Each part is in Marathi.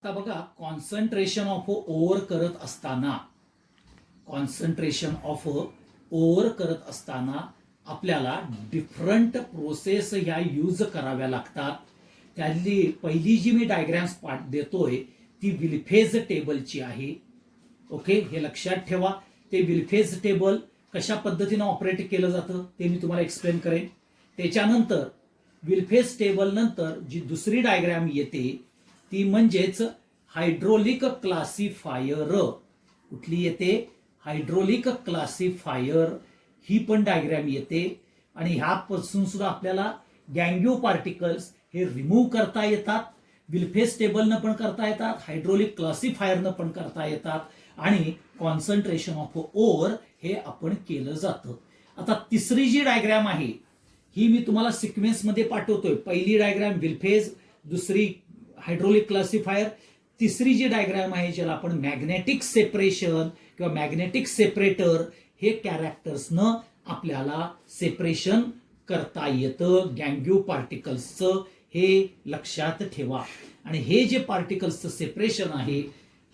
आता बघा, कॉन्सन्ट्रेशन ऑफ ओव्हर करत असताना आपल्याला डिफरंट प्रोसेस ह्या यूज कराव्या लागतात. त्यातली पहिली जी मी डायग्राम्स देतोय ती विल्फेज टेबलची आहे. ओके, हे लक्षात ठेवा. ते विल्फेज टेबल कशा पद्धतीने ऑपरेट केलं जातं ते मी तुम्हाला एक्सप्लेन करेन. त्याच्यानंतर विल्फेज टेबल नंतर जी दुसरी डायग्राम येते ती म्हणजेच हायड्रोलिक क्लासिफायर. कुठली येते? हायड्रोलिक क्लासिफायर ही पण डायग्राम येते. आणि ह्यापासून सुद्धा आपल्याला गँग्यू पार्टिकल्स हे रिमूव्ह करता येतात. विल्फेज टेबलनं पण करता येतात, हायड्रोलिक क्लासिफायरनं पण करता येतात आणि कॉन्सन्ट्रेशन ऑफ ओव्हर हे आपण केलं जातं. आता तिसरी जी डायग्राम आहे ही मी तुम्हाला सिक्वेन्स मध्ये पाठवतोय. पहिली डायग्राम विल्फेज, दुसरी हायड्रोलिक क्लासिफायर, तिसरी जी डायग्राम आहे ज्याला आपण मॅग्नेटिक सेपरेशन किंवा मॅग्नेटिक सेपरेटर हे कॅरेक्टर्सनं आपल्याला सेपरेशन करता येतं गँग्यू पार्टिकल्सचं. हे लक्षात ठेवा. आणि हे जे पार्टिकल्सचं सेपरेशन आहे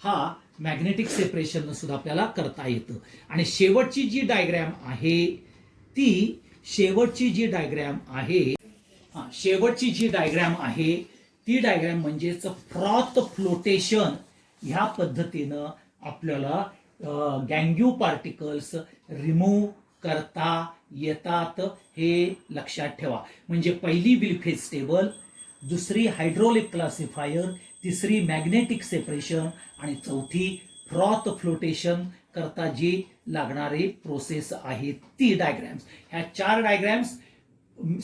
हा मॅग्नेटिक सेपरेशन सुद्धा आपल्याला करता येतं. आणि शेवटची जी डायग्राम आहे ती डायग्राम म्हणजेच फ्रॉथ फ्लोटेशन. ह्या पद्धतीनं आपल्याला गँग्यू पार्टिकल्स रिमूव्ह करता येतात. हे लक्षात ठेवा. म्हणजे पहिली विल्फेज टेबल, दुसरी हायड्रोलिक क्लासिफायर, तिसरी मॅग्नेटिक सेपरेशन आणि चौथी फ्रॉथ फ्लोटेशन करता जी लागणारी प्रोसेस आहे ती डायग्राम्स. ह्या 4 डायग्राम्स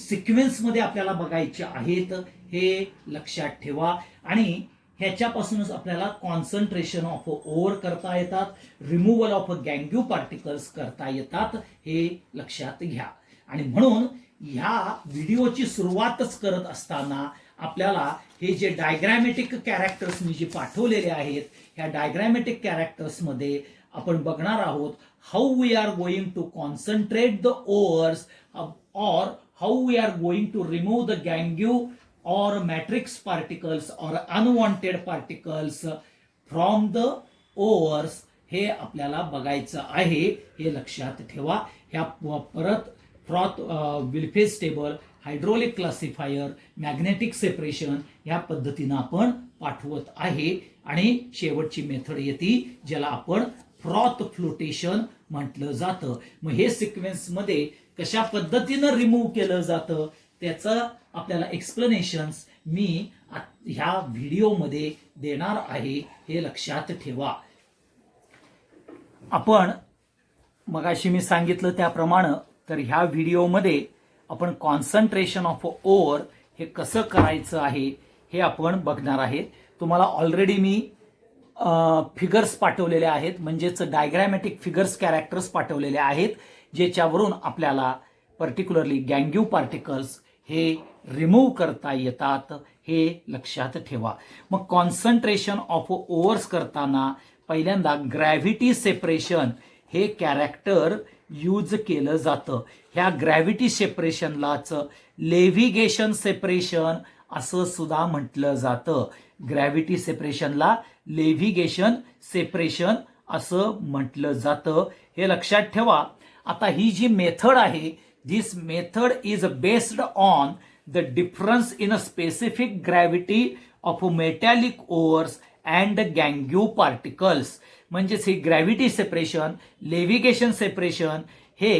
सिक्वेन्स मध्ये आपल्याला बघायचे आहेत. हे लक्षात ठेवा. आणि ह्याच्यापासूनच आपल्याला कॉन्सन्ट्रेशन ऑफ ओव्हर करता येतात, रिमूव्हल ऑफ गँग्यू पार्टिकल्स करता येतात. हे लक्षात घ्या. आणि म्हणून ह्या व्हिडिओची सुरुवातच करत असताना आपल्याला हे जे डायग्रॅमॅटिक कॅरेक्टर्स मी जे पाठवलेले आहेत ह्या डायग्रॅमॅटिक कॅरेक्टर्स मध्ये आपण बघणार आहोत how we are going to concentrate the ores or how we are going to remove the गँग्यू or matrix particles or unwanted particles from the overs. हे आपल्याला बघायचं आहे. हे लक्षात ठेवा. ह्या परत froth, Wilfley table, hydraulic classifier, magnetic separation या पद्धतीनं आपण पाठवत आहे. आणि शेवटची मेथड येते ज्याला आपण फ्रॉथ फ्लोटेशन म्हटलं जातं. मग हे सिक्वेन्स मध्ये कशा पद्धतीनं रिमूव्ह केलं जातं त्याचं आपल्याला एक्सप्लेनेशन्स मी ह्या व्हिडिओमध्ये देणार आहे. हे लक्षात ठेवा. आपण मगाशी मी सांगितलं त्याप्रमाणे तर ह्या व्हिडिओमध्ये आपण कॉन्सन्ट्रेशन ऑफ ओव्हर हे कसं करायचं आहे हे आपण बघणार आहेत. तुम्हाला ऑलरेडी मी फिगर्स पाठवलेले आहेत, म्हणजेच डायग्रॅमॅटिक फिगर्स कॅरेक्टर्स पाठवलेले आहेत ज्याच्यावरून आपल्याला पर्टिक्युलरली गँग्यू पार्टिकल्स हे रिमूव्ह करता येतात. हे लक्षात ठेवा. मग कॉन्सन्ट्रेशन ऑफ ओव्हर्स करताना पहिल्यांदा ग्रॅव्हिटी सेपरेशन हे कॅरेक्टर यूज केलं जातं. ह्या ग्रॅव्हिटी सेपरेशनलाच लेव्हिगेशन सेपरेशन असं सुद्धा म्हटलं जातं. ग्रॅव्हिटी सेपरेशनला लेव्हिगेशन सेपरेशन असं म्हटलं जातं. हे लक्षात ठेवा. आता ही जी मेथड आहे this method is based on the difference in a specific gravity of metallic ores and gangyu particles. म्हणजेच ही ग्रॅव्हिटी सेपरेशन, लेव्हिगेशन सेपरेशन हे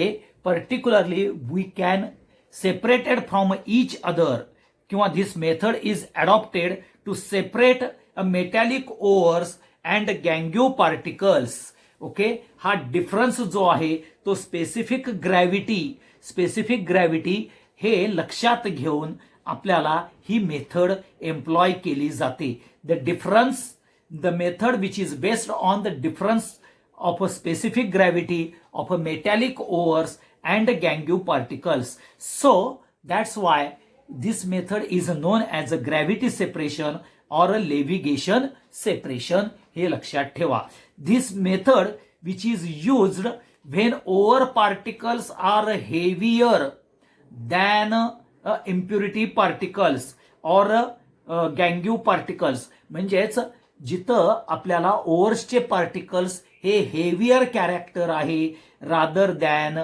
particularly we can separated from each other किंवा this method is adopted to separate a metallic ores and गँग्यू पार्टिकल्स. ओके, हा डिफरन्स जो आहे तो स्पेसिफिक ग्रॅव्हिटी हे लक्षात घेऊन आपल्याला ही मेथड एम्प्लॉय केली जाते. The method which is based on the difference of a specific gravity of a metallic ores and गँग्यू particles. So that's why this method is known as a gravity separation or a levigation separation. हे लक्षात ठेवा. This method which is used when over particles are heavier than impurity particles or गँग्यू पार्टिकल्स. म्हणजेच जिथं आपल्याला ओव्हर्सचे पार्टिकल्स हे हेवियर कॅरेक्टर आहे रादर दॅन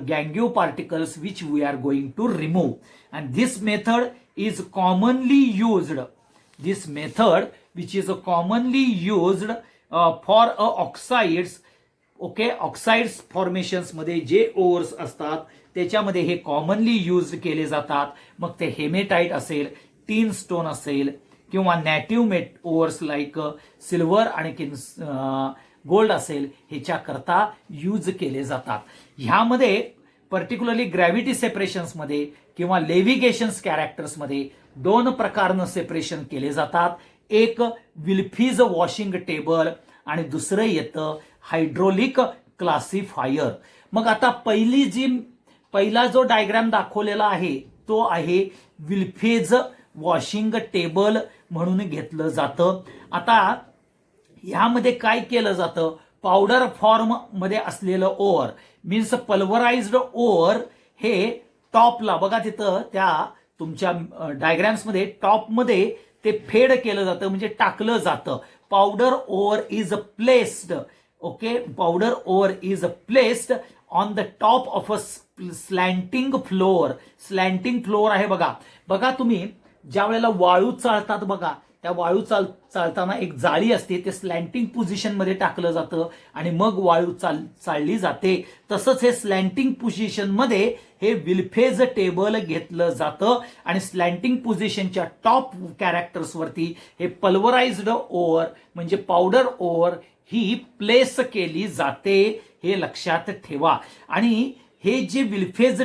गँग्यू particles which we are going to remove. And this method is commonly used. This method which is commonly used for oxides. Okay, oxides formations मध्ये जे ओव्हर्स असतात त्याच्यामध्ये हे कॉमनली यूज केले जातात. मग ते हेमेटाइट असेल, टीन स्टोन असेल किंवा नॅटिव्ह मेट ओव्हर्स लाईक सिल्वर आणि गोल्ड असेल, ह्याच्याकरता यूज केले जातात. ह्यामध्ये पर्टिक्युलरली ग्रॅव्हिटी सेपरेशन्समध्ये किंवा लेव्हिगेशन्स कॅरेक्टर्समध्ये दोन प्रकारनं सेपरेशन केले जातात. एक विल्फीज वॉशिंग टेबल आणि दुसरं येतं हायड्रोलिक क्लासिफायर. मग आता पहिला जो डायग्राम दाखवलेला आहे तो आहे विल्फेज वॉशिंग टेबल म्हणून घेतलं जातं. आता ह्यामध्ये काय केलं जातं, पावडर फॉर्म मध्ये असलेलं ओव्हर मीन्स पल्वराइज्ड ओव्हर हे टॉपला बघा, तिथं त्या तुमच्या डायग्राम्स मध्ये टॉपमध्ये ते फेड केलं जातं म्हणजे टाकलं जातं. Powder ore is placed. Okay, powder ore is placed on the top of a slanting floor. Slanting floor आहे बघा तुम्ही ज्या वेळेला वाळू चालतात बघा, त्या वाळू चालताना एक जाळी असते, ते स्लॅन्टिंग पोझिशन मध्ये टाकलं जातं आणि मग वाळू चालली जाते. तसंच हे स्लॅन्टिंग पोझिशन मध्ये हे विल्फेज टेबल घेतलं जातं आणि स्लॅन्टिंग पोझिशनच्या टॉप कॅरेक्टर्स वरती हे पल्वराइज्ड ओव्हर म्हणजे पावडर ओव्हर ही प्लेस केली जाते, हे लक्षात ठेवा. आणि हे जे विल्फेज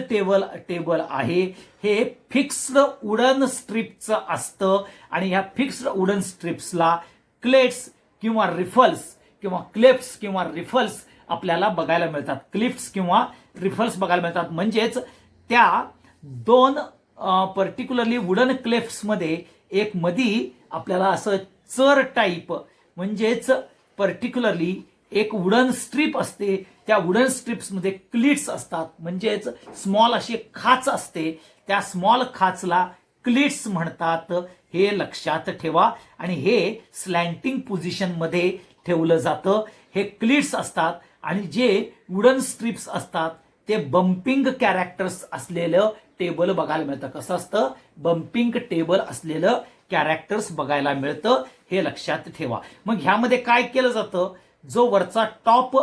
टेबल आहे हे फिक्स्ड वुडन स्ट्रिपचं असतं आणि ह्या फिक्स्ड वुडन स्ट्रिप्सला क्लेट्स किंवा रिफल्स किंवा क्लिफ्स किंवा रिफल्स आपल्याला बघायला मिळतात. क्लिफ्स किंवा रिफल्स बघायला मिळतात. म्हणजेच त्या दोन पर्टिक्युलरली वुडन क्लिफ्समध्ये एक मधी आपल्याला असं चर टाईप म्हणजेच पर्टिक्युलरली एक वुडन स्ट्रीप असते. त्या वुडन स्ट्रिप्समध्ये क्लिट्स असतात म्हणजेच स्मॉल अशी खाच असते. त्या स्मॉल खाचला क्लिट्स म्हणतात, हे लक्षात ठेवा. आणि हे स्लॅन्टिंग पोझिशन मध्ये ठेवलं जातं. हे क्लिट्स असतात आणि जे वुडन स्ट्रिप्स असतात ते बम्पिंग कॅरेक्टर्स असलेलं टेबल बघायला मिळतं. कसं असतं, बम्पिंग टेबल असलेलं कॅरेक्टर्स बघायला मिळतं, हे लक्षात ठेवा. मग ह्यामध्ये काय केलं जातं, जो वरचा टॉप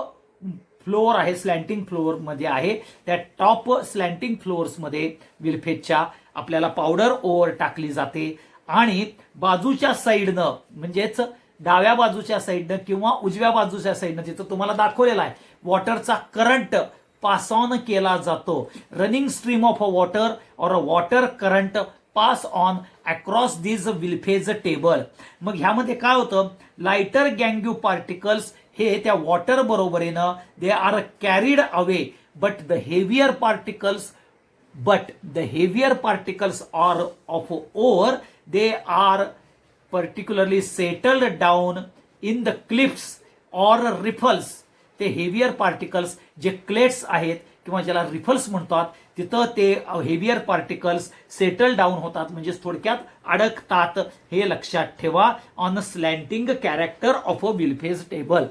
फ्लोअर आहे स्लॅन्टिंग फ्लोअर मध्ये आहे, त्या टॉप स्लॅन्टिंग फ्लोअर्स मध्ये विल्फेजच्या आपल्याला पावडर ओव्हर टाकली जाते आणि बाजूच्या साईडनं म्हणजेच डाव्या बाजूच्या साईडनं किंवा उजव्या बाजूच्या साईडनं जिथं तुम्हाला दाखवलेला आहे वॉटरचा करंट पास ऑन केला जातो. Running stream of a water or a water current pass on across this Wilfley table. मग ह्यामध्ये काय होतं, लाइटर गँग्यू पार्टिकल्स हे त्या वॉटर बरोबरीनं they are carried away but the heavier particles are of ore they are particularly settled down in the cliffs or riffles. ते हेवियर पार्टिकल्स जे क्लेट्स आहेत किंवा ज्याला रिफल्स म्हणतात तिथं ते हेवियर पार्टिकल्स सेटल डाऊन होतात म्हणजे थोडक्यात अडकतात, हे लक्षात ठेवा. On slanting character of a Wilfley table.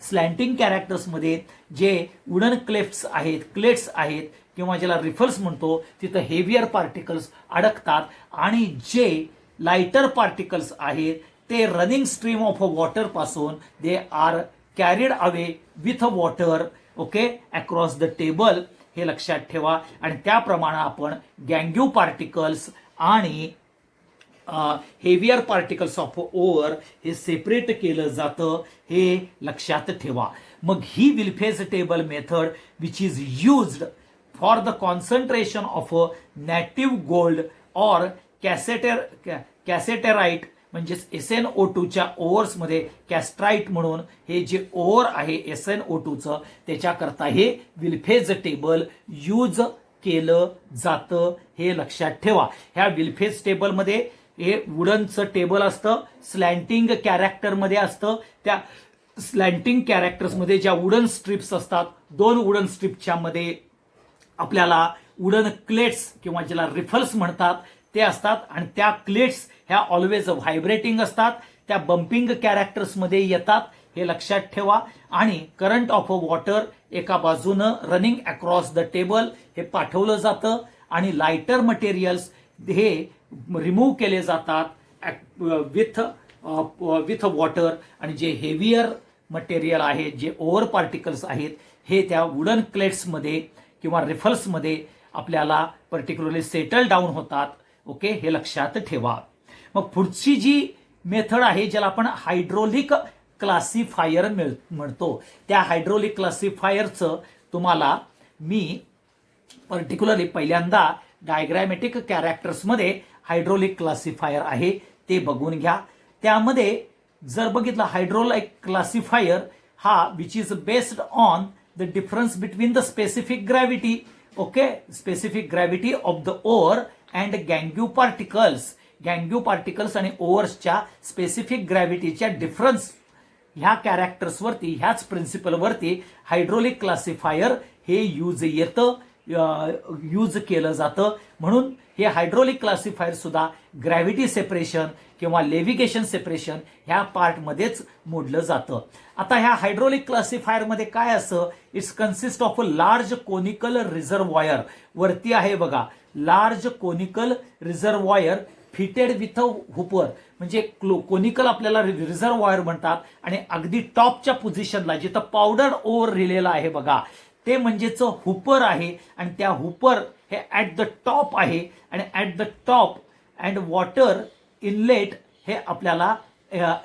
Slanting characters मध्ये जे वुडन क्लेफ्ट्स आहेत, क्लेट्स आहेत किंवा ज्याला रिफल्स म्हणतो तिथं हेवियर पार्टिकल्स अडकतात आणि जे लाइटर पार्टिकल्स आहेत ते रनिंग स्ट्रीम ऑफ वॉटर पासून they are carried away with water okay across the table, हे लक्षात ठेवा. आणि त्याप्रमाणे आपण गँग्यू पार्टिकल्स आणि हेवियर पार्टिकल्स ऑफ ओव्हर हे सेपरेट केलं जातं, हे लक्षात ठेवा. मग ही Wilfley table method which is used for the concentration of native gold or cassiterite म्हणजेच SnO2च्या ओव्हर्स मध्ये कॅस्ट्राइट म्हणून हे जे ओव्हर आहे SnO2चं त्याच्याकरता हे विल्फेज टेबल यूज केलं जातं, हे लक्षात ठेवा. ह्या विल्फेज टेबल मध्ये हे वुडनचं टेबल असतं, स्लॅन्टिंग कॅरेक्टर मध्ये असतं. त्या स्लॅन्टिंग कॅरेक्टर्स मध्ये ज्या वुडन स्ट्रिप्स असतात, दोन वुडन स्ट्रिपच्या मध्ये आपल्याला वुडन क्लेट्स किंवा ज्याला रिफल्स म्हणतात ते असतात आणि त्या क्लेट्स ह्या ऑलवेज व्हायब्रेटिंग असतात. त्या बम्पिंग कॅरेक्टर्समध्ये येतात, हे लक्षात ठेवा. आणि करंट ऑफ अ वॉटर एका बाजूनं रनिंग अक्रॉस द टेबल हे पाठवलं जातं आणि लाइटर मटेरियल्स हे रिमूव्ह केले जातात विथ वॉटर. आणि जे हेवियर मटेरियल आहे, जे ओव्हर पार्टिकल्स आहेत, हे त्या वुडन क्लेट्समध्ये किंवा रिफल्समध्ये आपल्याला पर्टिक्युलरली सेटल डाऊन होतात. ओके, हे लक्षात ठेवा. मग पुढची जी मेथड आहे ज्याला आपण हायड्रोलिक क्लासिफायर म्हणतो, त्या हायड्रोलिक क्लासिफायरचं तुम्हाला मी पर्टिक्युलरली पहिल्यांदा डायग्रॅमॅटिक कॅरेक्टर्समध्ये हायड्रोलिक क्लासिफायर आहे ते बघून घ्या. त्यामध्ये जर बघितलं हायड्रोलिक क्लासिफायर हा which is based on the difference between the specific gravity, okay, specific gravity of the ore and गँग्यू पार्टिकल्स. गँग्यू पार्टिकल्स आणि ओव्हर्सच्या स्पेसिफिक ग्रॅव्हिटीच्या डिफरन्स ह्या कॅरेक्टर्सवरती, ह्याच प्रिन्सिपलवरती हायड्रोलिक क्लासिफायर हे यूज केलं जातं. म्हणून हे हायड्रोलिक क्लासिफायर सुद्धा ग्रॅव्हिटी सेपरेशन किंवा लेव्हिगेशन सेपरेशन ह्या पार्टमध्येच मोडलं जातं. आता ह्या हायड्रोलिक क्लासिफायरमध्ये काय असतं, it's consist of a large conical reservoir. वरती आहे बघा, large conical reservoir fitted with a hopper, म्हणजे कोनिकल आपल्याला रिझर्वॉयर म्हणतात. आणि अगदी टॉपच्या पोझिशनला जिथं पावडर ओव्हर लिहिलेलं आहे बघा, ते म्हणजेच हुपर आहे. आणि त्या हुपर हे ॲट द टॉप आहे. आणि at the top and water inlet हे आपल्याला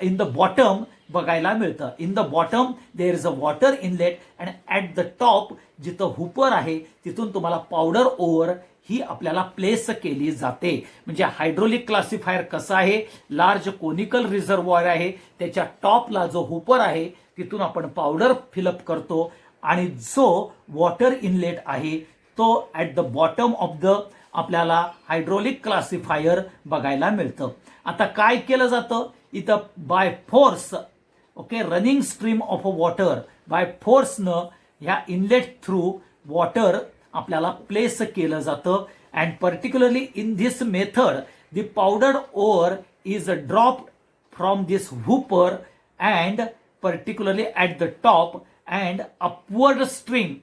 इन द बॉटम बघायला मिळतं. In the bottom there is a water inlet and at the top जिथं हुपर आहे तिथून तुम्हाला पावडर ओव्हर ही आपल्याला प्लेस केली जाते. म्हणजे हायड्रोलिक क्लासिफायर कसं आहे, लार्ज कोनिकल रिझर्वॉयर आहे, त्याच्या टॉपला जो हुपर आहे तिथून आपण पावडर फिलअप करतो. आणि जो वॉटर इनलेट आहे तो at the bottom of the आपल्याला हायड्रोलिक क्लासिफायर बघायला मिळतं. आता काय केलं जातं इथं, by force, okay, running stream of a water, by फोर्सनं ह्या इनलेट थ्रू वॉटर आपल्याला प्लेस केलं जातं. And particularly in this method the powder ore is dropped from this hopper and particularly at the top and upward stream,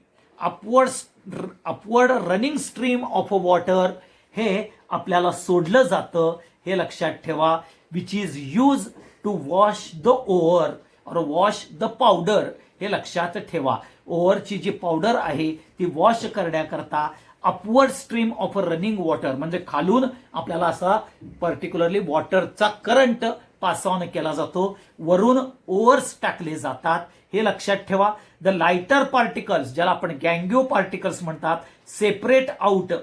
upward running stream of water हे आपल्याला सोडलं जातं. हे लक्षात ठेवा. Which is use to wash the ore or wash the powder, हे लक्षात ठेवा. ओव्हरची जी पावडर आहे ती वॉश करण्याकरता upward stream of running water, म्हणजे खालून आपल्याला असा पर्टिक्युलरली वॉटरचा करंट पास ऑन केला जातो, वरून ओव्हर्स टाकले जातात. हे लक्षात ठेवा. द लाइटर पार्टिकल्स ज्याला आपण गँग्यू पार्टिकल्स म्हणतात, separate out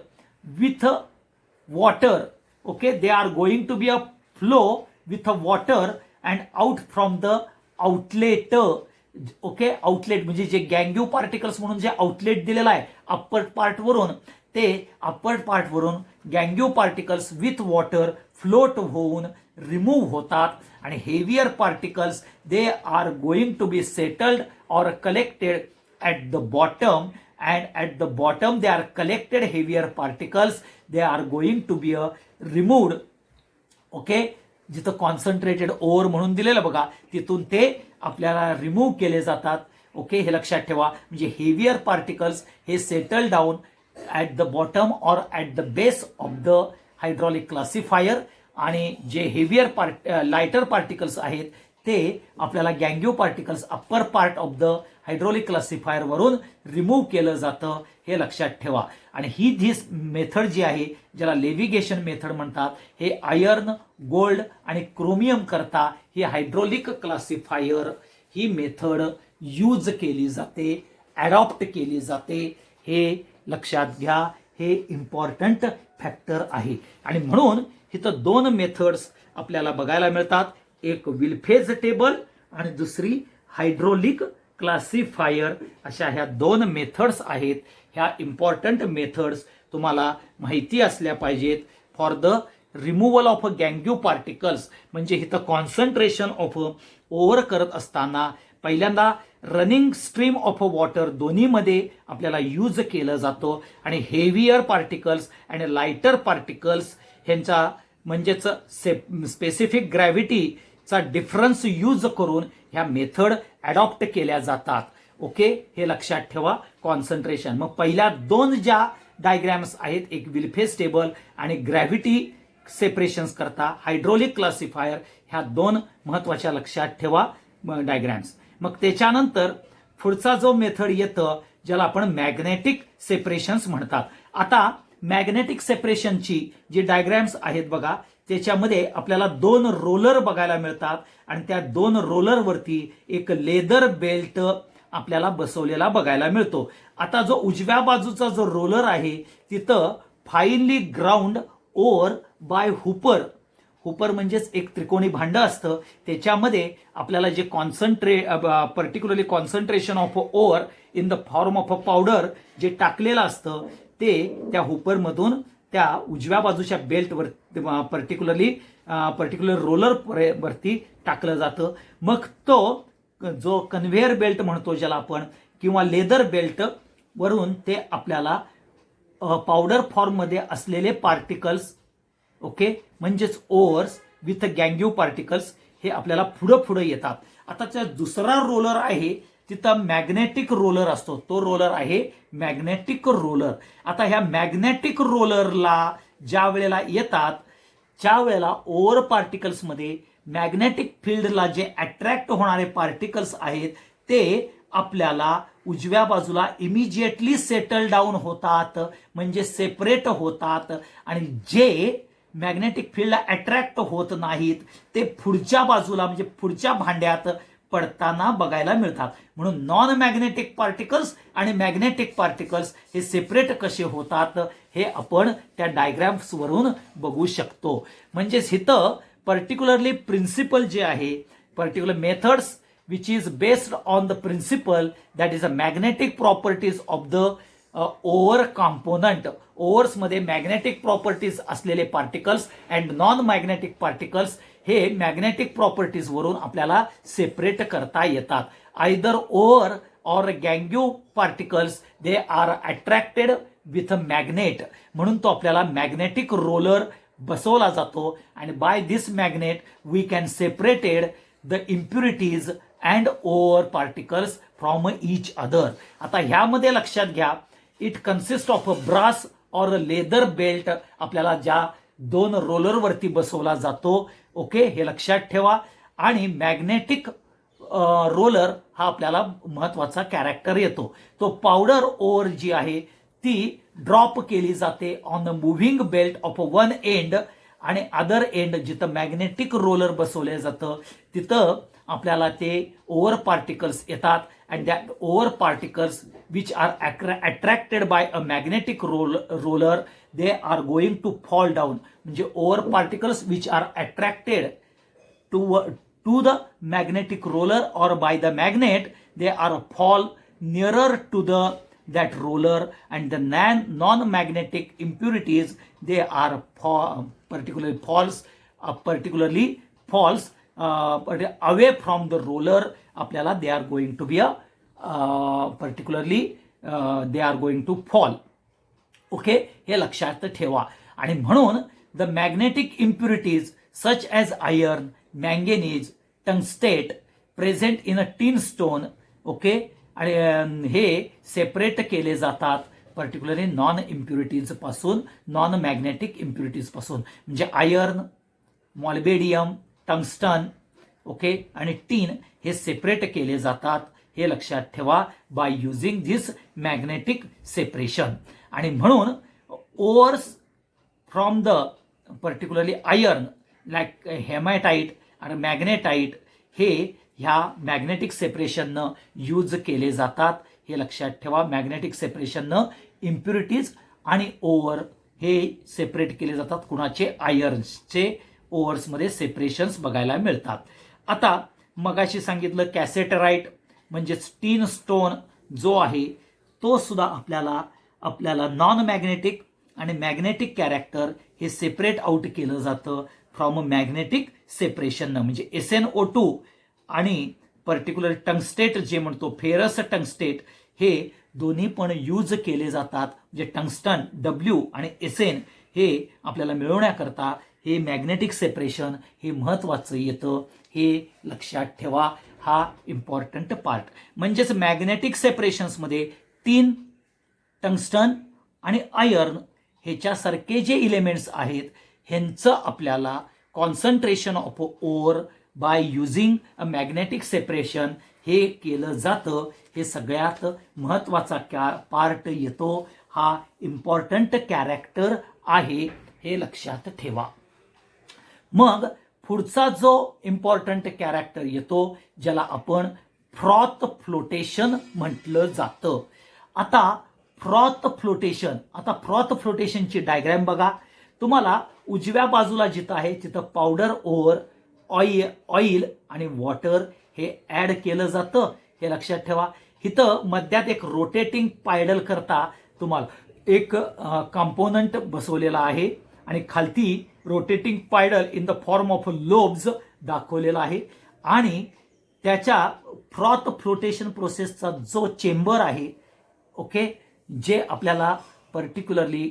with water, okay, they are going to be a flow with water and out from the outlet. Okay, outlet म्हणजे जे गँग्यू पार्टिकल्स म्हणून जे आउटलेट दिलेलं आहे अप्पर पार्टवरून, ते अप्पर पार्टवरून गँग्यू पार्टिकल्स विथ वॉटर फ्लोट होऊन रिमूव्ह होतात. आणि heavier particles they are going to be settled और collected at the bottom. And at the bottom they are collected heavier particles, they are going to be removed. Okay, जिथं कॉन्सन्ट्रेटेड ओव्हर म्हणून दिलेलं बघा, तिथून ते आपल्याला रिमूव्ह केले जातात. ओके, हे लक्षात ठेवा. म्हणजे हेवियर पार्टिकल्स हे settle down at the bottom और at the base of the hydraulic classifier. आणि जे हेवियर लाइटर पार्टिकल्स आहेत ते आपल्याला गँग्यू particles upper part of the hydraulic classifier वरून रिमूव्ह केलं जातं. हे लक्षात ठेवा. आणि ही धिस मेथड जी आहे ज्याला लेव्हिगेशन मेथड म्हणतात, हे आयर्न, गोल्ड आणि क्रोमियम करता ही हायड्रॉलिक क्लासिफायर ही मेथड यूज केली जाते, अडॉप्ट केली जाते. हे लक्षात घ्या. हे इम्पॉर्टंट फॅक्टर आहे. आणि म्हणून इथं दोन मेथड्स आपल्याला बघायला मिळतात, एक विल्फेज टेबल आणि दुसरी हायड्रोलिक क्लासिफायर. अशा ह्या दोन मेथड्स आहेत. ह्या इम्पॉर्टंट मेथड्स तुम्हाला माहिती असल्या पाहिजेत फॉर द रिमूव्हल ऑफ गँग्यू पार्टिकल्स. म्हणजे इथं कॉन्सन्ट्रेशन ऑफ ओव्हर करत असताना पहिल्यांदा रनिंग स्ट्रीम ऑफ वॉटर दोन्हीमध्ये आपल्याला यूज केलं जातो. आणि हेवियर पार्टिकल्स आणि लाइटर पार्टिकल्स ह्यांचा म्हणजेच स्पेसिफिक ग्रॅव्हिटी चा डिफरन्स यूज करून ह्या मेथड अडॉप्ट केल्या जातात. ओके, हे लक्षात ठेवा. कॉन्सन्ट्रेशन, मग पहिल्या दोन ज्या डायग्रॅम्स आहेत, एक विल्फेस टेबल आणि ग्रॅव्हिटी सेपरेशन्स करता हायड्रोलिक क्लासिफायर, ह्या दोन महत्वाच्या लक्षात ठेवा डायग्रॅम्स. मग त्याच्यानंतर पुढचा जो मेथड येतं ज्याला आपण मॅग्नेटिक सेपरेशन्स म्हणतात. आता मॅग्नेटिक सेपरेशनची जी डायग्रॅम्स आहेत बघा, त्याच्यामध्ये आपल्याला दोन रोलर बघायला मिळतात आणि त्या दोन रोलरवरती एक लेदर बेल्ट आपल्याला बसवलेला बघायला मिळतो. आता जो उजव्या बाजूचा जो रोलर आहे तिथं finely ground ore by hopper, hopper म्हणजेच एक त्रिकोणी भांडं असतं, त्याच्यामध्ये आपल्याला जे particularly concentration of ore in the form of a powder जे टाकलेलं असतं ते त्या हुपरमधून त्या उजव्या बाजूच्या बेल्टवर पर्टिक्युलर रोलर वरती टाकलं जातं. मग तो जो कन्व्हेअर बेल्ट म्हणतो ज्याला आपण, किंवा लेदर बेल्ट वरून ते आपल्याला पावडर फॉर्ममध्ये असलेले पार्टिकल्स, ओके, म्हणजेच ओव्हर्स विथ गँग्यू पार्टिकल्स, हे आपल्याला पुढे येतात. आता दुसरा रोलर आहे तिथं मॅग्नेटिक रोलर असतो, तो रोलर आहे मॅग्नेटिक रोलर. आता ह्या मॅग्नेटिक रोलरला ज्या वेळेला येतात त्यावेळेला ओव्हर पार्टिकल्समध्ये मॅग्नेटिक फील्डला जे अट्रॅक्ट होणारे पार्टिकल्स आहेत ते आपल्याला उजव्या बाजूला इमिजिएटली सेटल डाऊन होतात, म्हणजे सेपरेट होतात, आणि जे मॅग्नेटिक फील्डला अट्रॅक्ट होत नाहीत ते पुढच्या बाजूला म्हणजे पुढच्या भांड्यात पडताना बघायला मिळतात. म्हणून नॉन मॅग्नेटिक पार्टिकल्स आणि मॅग्नेटिक पार्टिकल्स हे सेपरेट कसे होतात हे आपण त्या डायग्राम्स वरून बघू शकतो. म्हणजेच इथं पर्टिक्युलरली प्रिन्सिपल जे आहे, particular methods which is based on the principle that is a magnetic properties of the over component. Ores मध्ये मॅग्नेटिक प्रॉपर्टीज असलेले particles and non magnetic particles हे मॅग्नेटिक प्रॉपर्टीज वरून आपल्याला सेपरेट करता येतात. आयदर ओव्हर और गँग्यू particles they are attracted with a magnet, म्हणून तो आपल्याला मॅग्नेटिक रोलर बसवला जातो आणि by this magnet we can separated the impurities and ore particles from each other. आता ह्यामध्ये लक्षात घ्या, it consist of a brass और लेदर बेल्ट आपल्याला ज्या दोन रोलरवरती बसवला जातो. ओके, हे लक्षात ठेवा. आणि मॅग्नेटिक रोलर हा आपल्याला महत्वाचा कॅरेक्टर येतो. तो पावडर ओव्हर जी आहे ती ड्रॉप केली जाते on the moving belt of one end, आणि अदर एंड जिथं मॅग्नेटिक रोलर बसवलं जातं तिथं आपल्याला ते ओव्हर पार्टिकल्स येतात. And that ore particles which are attracted by a magnetic roller they are going to fall down. म्हणजे ore particles which are attracted to the magnetic roller और by the magnet they are fall nearer to the that roller, and the non-magnetic impurities they are particularly false away from the roller. आपल्याला they are going to be they are going to fall. Okay, हे लक्षात ठेवा. आणि म्हणून the magnetic impurities such as iron, manganese, tungstate present in a tin stone, okay, आणि हे सेपरेट केले जातात पर्टिक्युलरली नॉन इम्प्युरिटीज पासून, नॉन मॅग्नेटिक इम्प्युरिटीज पासून. म्हणजे आयर्न, मॉल्बेडियम, टंगस्टन, ओके, आणि टीन हे सेपरेट केले जातात. हे लक्षात ठेवा by using this magnetic separation. आणि म्हणून ores from the particularly iron like haematite आणि मॅग्नेटाईट हे ह्या मॅग्नेटिक सेपरेशननं यूज केले जातात. हे लक्षात ठेवा. मॅग्नेटिक सेपरेशननं इम्प्युरिटीज आणि ओव्हर हे सेपरेट केले जातात. कुणाचे? आयर्न्सचे ओव्हर्समध्ये सेपरेशन्स बघायला मिळतात. आता मगाशी सांगितलं कॅसेटराईट म्हणजे स्टीन स्टोन जो आहे तो सुद्धा आपल्याला नॉन मॅग्नेटिक आणि मॅग्नेटिक कॅरेक्टर हे सेपरेट आउट केलं जातं फ्रॉम मॅग्नेटिक सेपरेशननं. म्हणजे SnO2 आणि पर्टिक्युलर टंगस्टेट जे म्हणतो फेरस टंगस्टेट हे दोन्ही पण यूज केले जातात. म्हणजे टंगस्टन W आणि Sn हे आपल्याला मिळवण्याकरता हे मॅग्नेटिक सेपरेशन हे महत्वाचं येतं. हे लक्षात ठेवा. हा इम्पॉर्टंट पार्ट. म्हणजेच मॅग्नेटिक सेपरेशन्समध्ये 3 टंगस्टन आणि आयर्न ह्याच्यासारखे जे इलेमेंट्स आहेत ह्यांचं आपल्याला concentration of or by using a magnetic separation हे केलं जातं. हे सगळ्यात महत्त्वाचा पार्ट येतो. हा इम्पॉर्टंट कॅरेक्टर आहे, हे लक्षात ठेवा. मग पुढचा जो इम्पॉर्टंट कॅरेक्टर येतो ज्याला आपण फ्रॉथ फ्लोटेशन म्हटलं जातं. आता फ्रॉथ फ्लोटेशनची डायग्रॅम बघा. तुम्हाला उजव्या बाजूला जिथं आहे तिथं पावडर ओव्हर ऑइल आणि वॉटर हे ऍड केलं जातं, हे लक्षात ठेवा. इथं मध्यात एक रोटेटिंग पायडल करता तुम्हाला एक कंपोनंट बसवलेला आहे आणि खालती rotating pedal in the form of lobes दाखवलेला आहे. आणि त्याच्या फ्रॉथ फ्लोटेशन प्रोसेसचा जो चेंबर आहे, ओके, जे आपल्याला पर्टिक्युलरली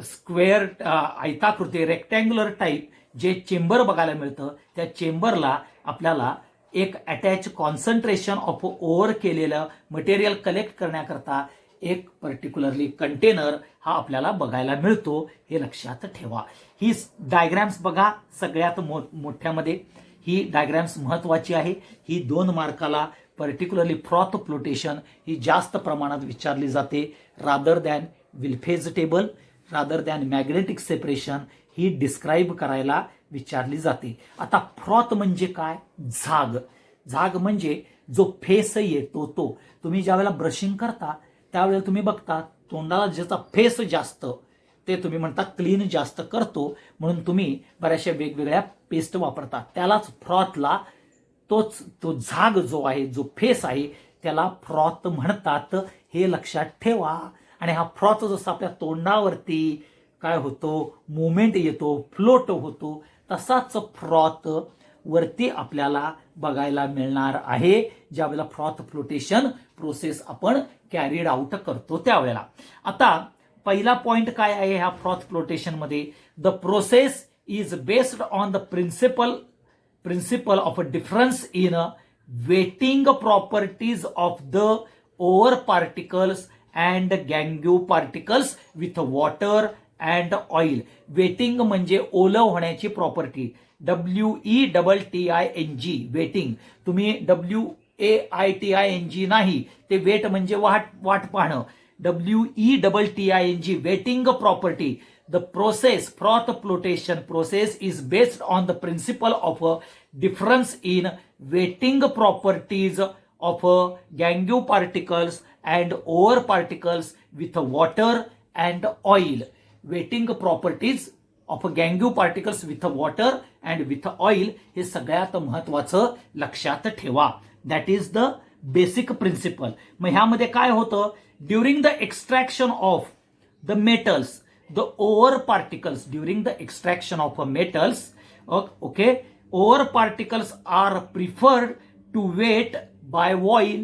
स्क्वेअर आयताकृती रेक्टँग्युलर टाईप जे चेंबर बघायला मिळतं, त्या चेंबरला आपल्याला एक अटॅच कॉन्सन्ट्रेशन ऑफ ओव्हर केलेलं मटेरियल कलेक्ट करण्याकरता एक पर्टिक्युलरली कंटेनर हा आपल्याला बघायला मिळतो, हे लक्षात ठेवा. ही डायग्रॅम्स बघा सगळ्यात मोठ्यामध्ये. ही डायग्रॅम्स महत्वाची आहे. ही 2 मार्काला पर्टिक्युलरली फ्रॉथ फ्लोटेशन ही जास्त प्रमाणात विचारली जाते. Rather than Wilfley table, rather than magnetic separation ही डिस्क्राईब करायला विचारली जाते. आता फ्रॉथ म्हणजे काय? झाग म्हणजे जो फेस येतो तो. तुम्ही ज्यावेळेला ब्रशिंग करता त्यावेळेला तुम्ही बघता तोंडाला ज्याचा फेस जास्त ते तुम्ही म्हणता क्लीन जास्त करतो, म्हणून तुम्ही बऱ्याचशा वेगवेगळ्या पेस्ट वापरता. त्यालाच फ्रॉथला तो झाग जो आहे, जो फेस आहे त्याला फ्रॉथ म्हणतात, हे लक्षात ठेवा. आणि हा फ्रॉथ जसा आपल्या तोंडावरती काय होतो, मुवमेंट येतो, फ्लोट होतो, तसाच फ्रॉथ वरती आपल्याला बघायला मिळणार आहे ज्यावेळेला फ्रॉथ फ्लोटेशन प्रोसेस आपण कॅरीड आउट करतो त्यावेळेला. आता पहिला पॉइंट काय आहे ह्या फ्रॉथ फ्लोटेशन मध्ये? The process is based on the principle of a difference in wetting properties of the ore particles and गँग्यू particles with water and oil. Wetting म्हणजे ओलं होण्याची प्रॉपर्टी, WETTING वेटिंग. तुम्ही WAITING नाही, ते वेट म्हणजे वाट पाहणं. WETTING wetting property. The process, froth flotation process is based on the principle of a difference in wetting properties of gangue particles and ore particles with water and oil. Wetting properties of gangue particles with water and with oil हे सगळ्यात महत्वाचं लक्षात ठेवा. That is the basic principle. मग ह्यामध्ये काय होतं? During the extraction of the metals, the ore particles, during the extraction of metals, okay, ore particles are preferred to wet by oil.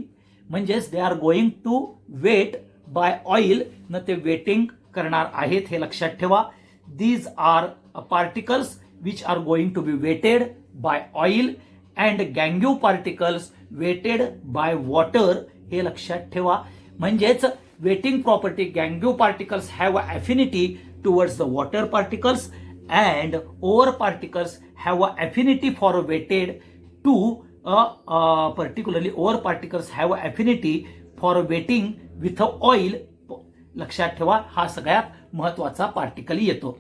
म्हणजेच they are going to wet by oil, न ते वेटिंग करणार आहेत, हे लक्षात ठेवा. These are particles which are going to be weighted by oil and gangue particles weighted by water, हे लक्षात ठेवा. म्हणजेच waiting property gangue particles have affinity towards the water particles and ore particles have affinity for weighted to particularly ore particles have affinity for weighting with oil. लक्षात ठेवा, हा सगळ्यात महत्वाचा पार्टिकल येतो,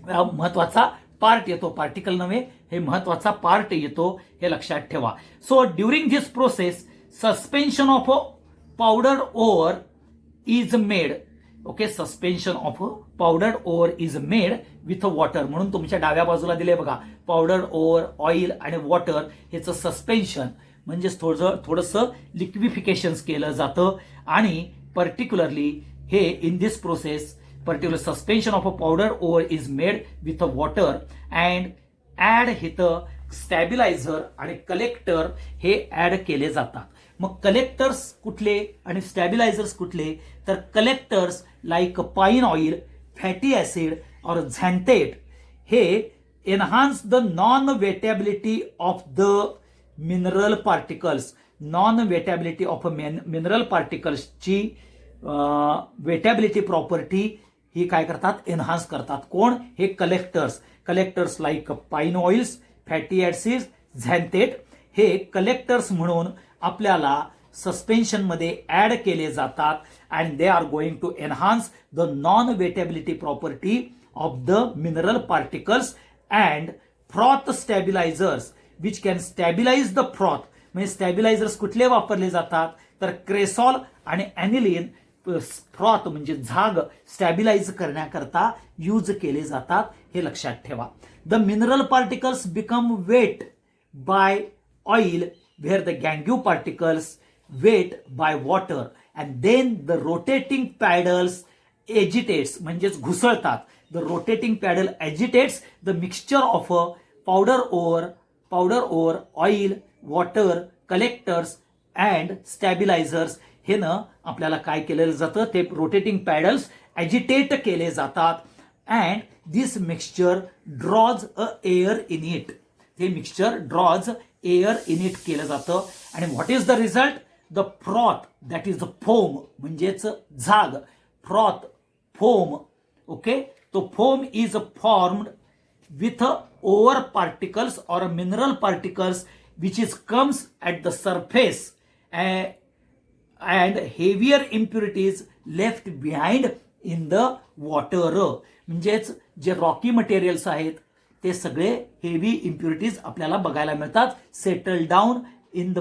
महत्वाचा पार्ट येतो. पार्टिकल नव्हे, हे महत्वाचा पार्ट येतो, हे लक्षात ठेवा. So during this process suspension of powder ore is made. Okay, suspension of powder ore is made with water. म्हणून तुमच्या डाव्या बाजूला दिले बघा, पावडर ओव्हर, ऑइल आणि वॉटर ह्याचं सस्पेन्शन म्हणजे थोडंसं लिक्विफिकेशन केलं जातं. आणि पर्टिक्युलरली हे in this process particular suspension of a powder ore is made with a water and add हिथं स्टॅबिलायझर आणि कलेक्टर हे ऍड केले जातात. मग कलेक्टर्स कुठले आणि स्टॅबिलायझर्स कुठले? तर collectors like pine oil, fatty acid और झॅन्थेट हे enhance the non wettability of the mineral particles. Non wettability of mineral पार्टिकल्सची वेटेबिलिटी प्रॉपर्टी ही काय करतात, एनहान्स करतात. कोण? हे collectors like pine oils, fatty acids, xanthate हे कलेक्टर्स म्हणून आपल्याला सस्पेन्शन मध्ये ऍड केले जातात. And they are going to enhance the non wettability property of the mineral particles and froth stabilisers which can stabilise the froth. म्हणजे स्टॅबिलायझर्स कुठले वापरले जातात, तर क्रेसॉल आणि ॲनिलीन फ्रॉथ म्हणजे झाग स्टॅबिलाइज करण्याकरता यूज केले जातात. हे लक्षात ठेवा. The mineral particles become wet by oil where the gangue particles wet by water and then the rotating paddles agitates म्हणजेच घुसळतात. The rotating paddle agitates the mixture of a powder ore, oil, water, collectors and stabilizers. हे ना आपल्याला काय केलेलं जातं, ते रोटेटिंग पॅडल्स ॲजिटेट केले जातात. And this mixture draws a air in it. हे mixture draws air in it केलं जातं. आणि what is the result, the froth that is the foam म्हणजेच झाग, फ्रॉथ फोम. ओके, तो foam is formed with ore particles और mineral particles which is comes at the surface and heavier impurities left behind in the water. म्हणजेच जे रॉकी मटेरियल्स आहेत ते सगळे हेवी इम्प्युरिटीज आपल्याला बघायला मिळतात settle down in the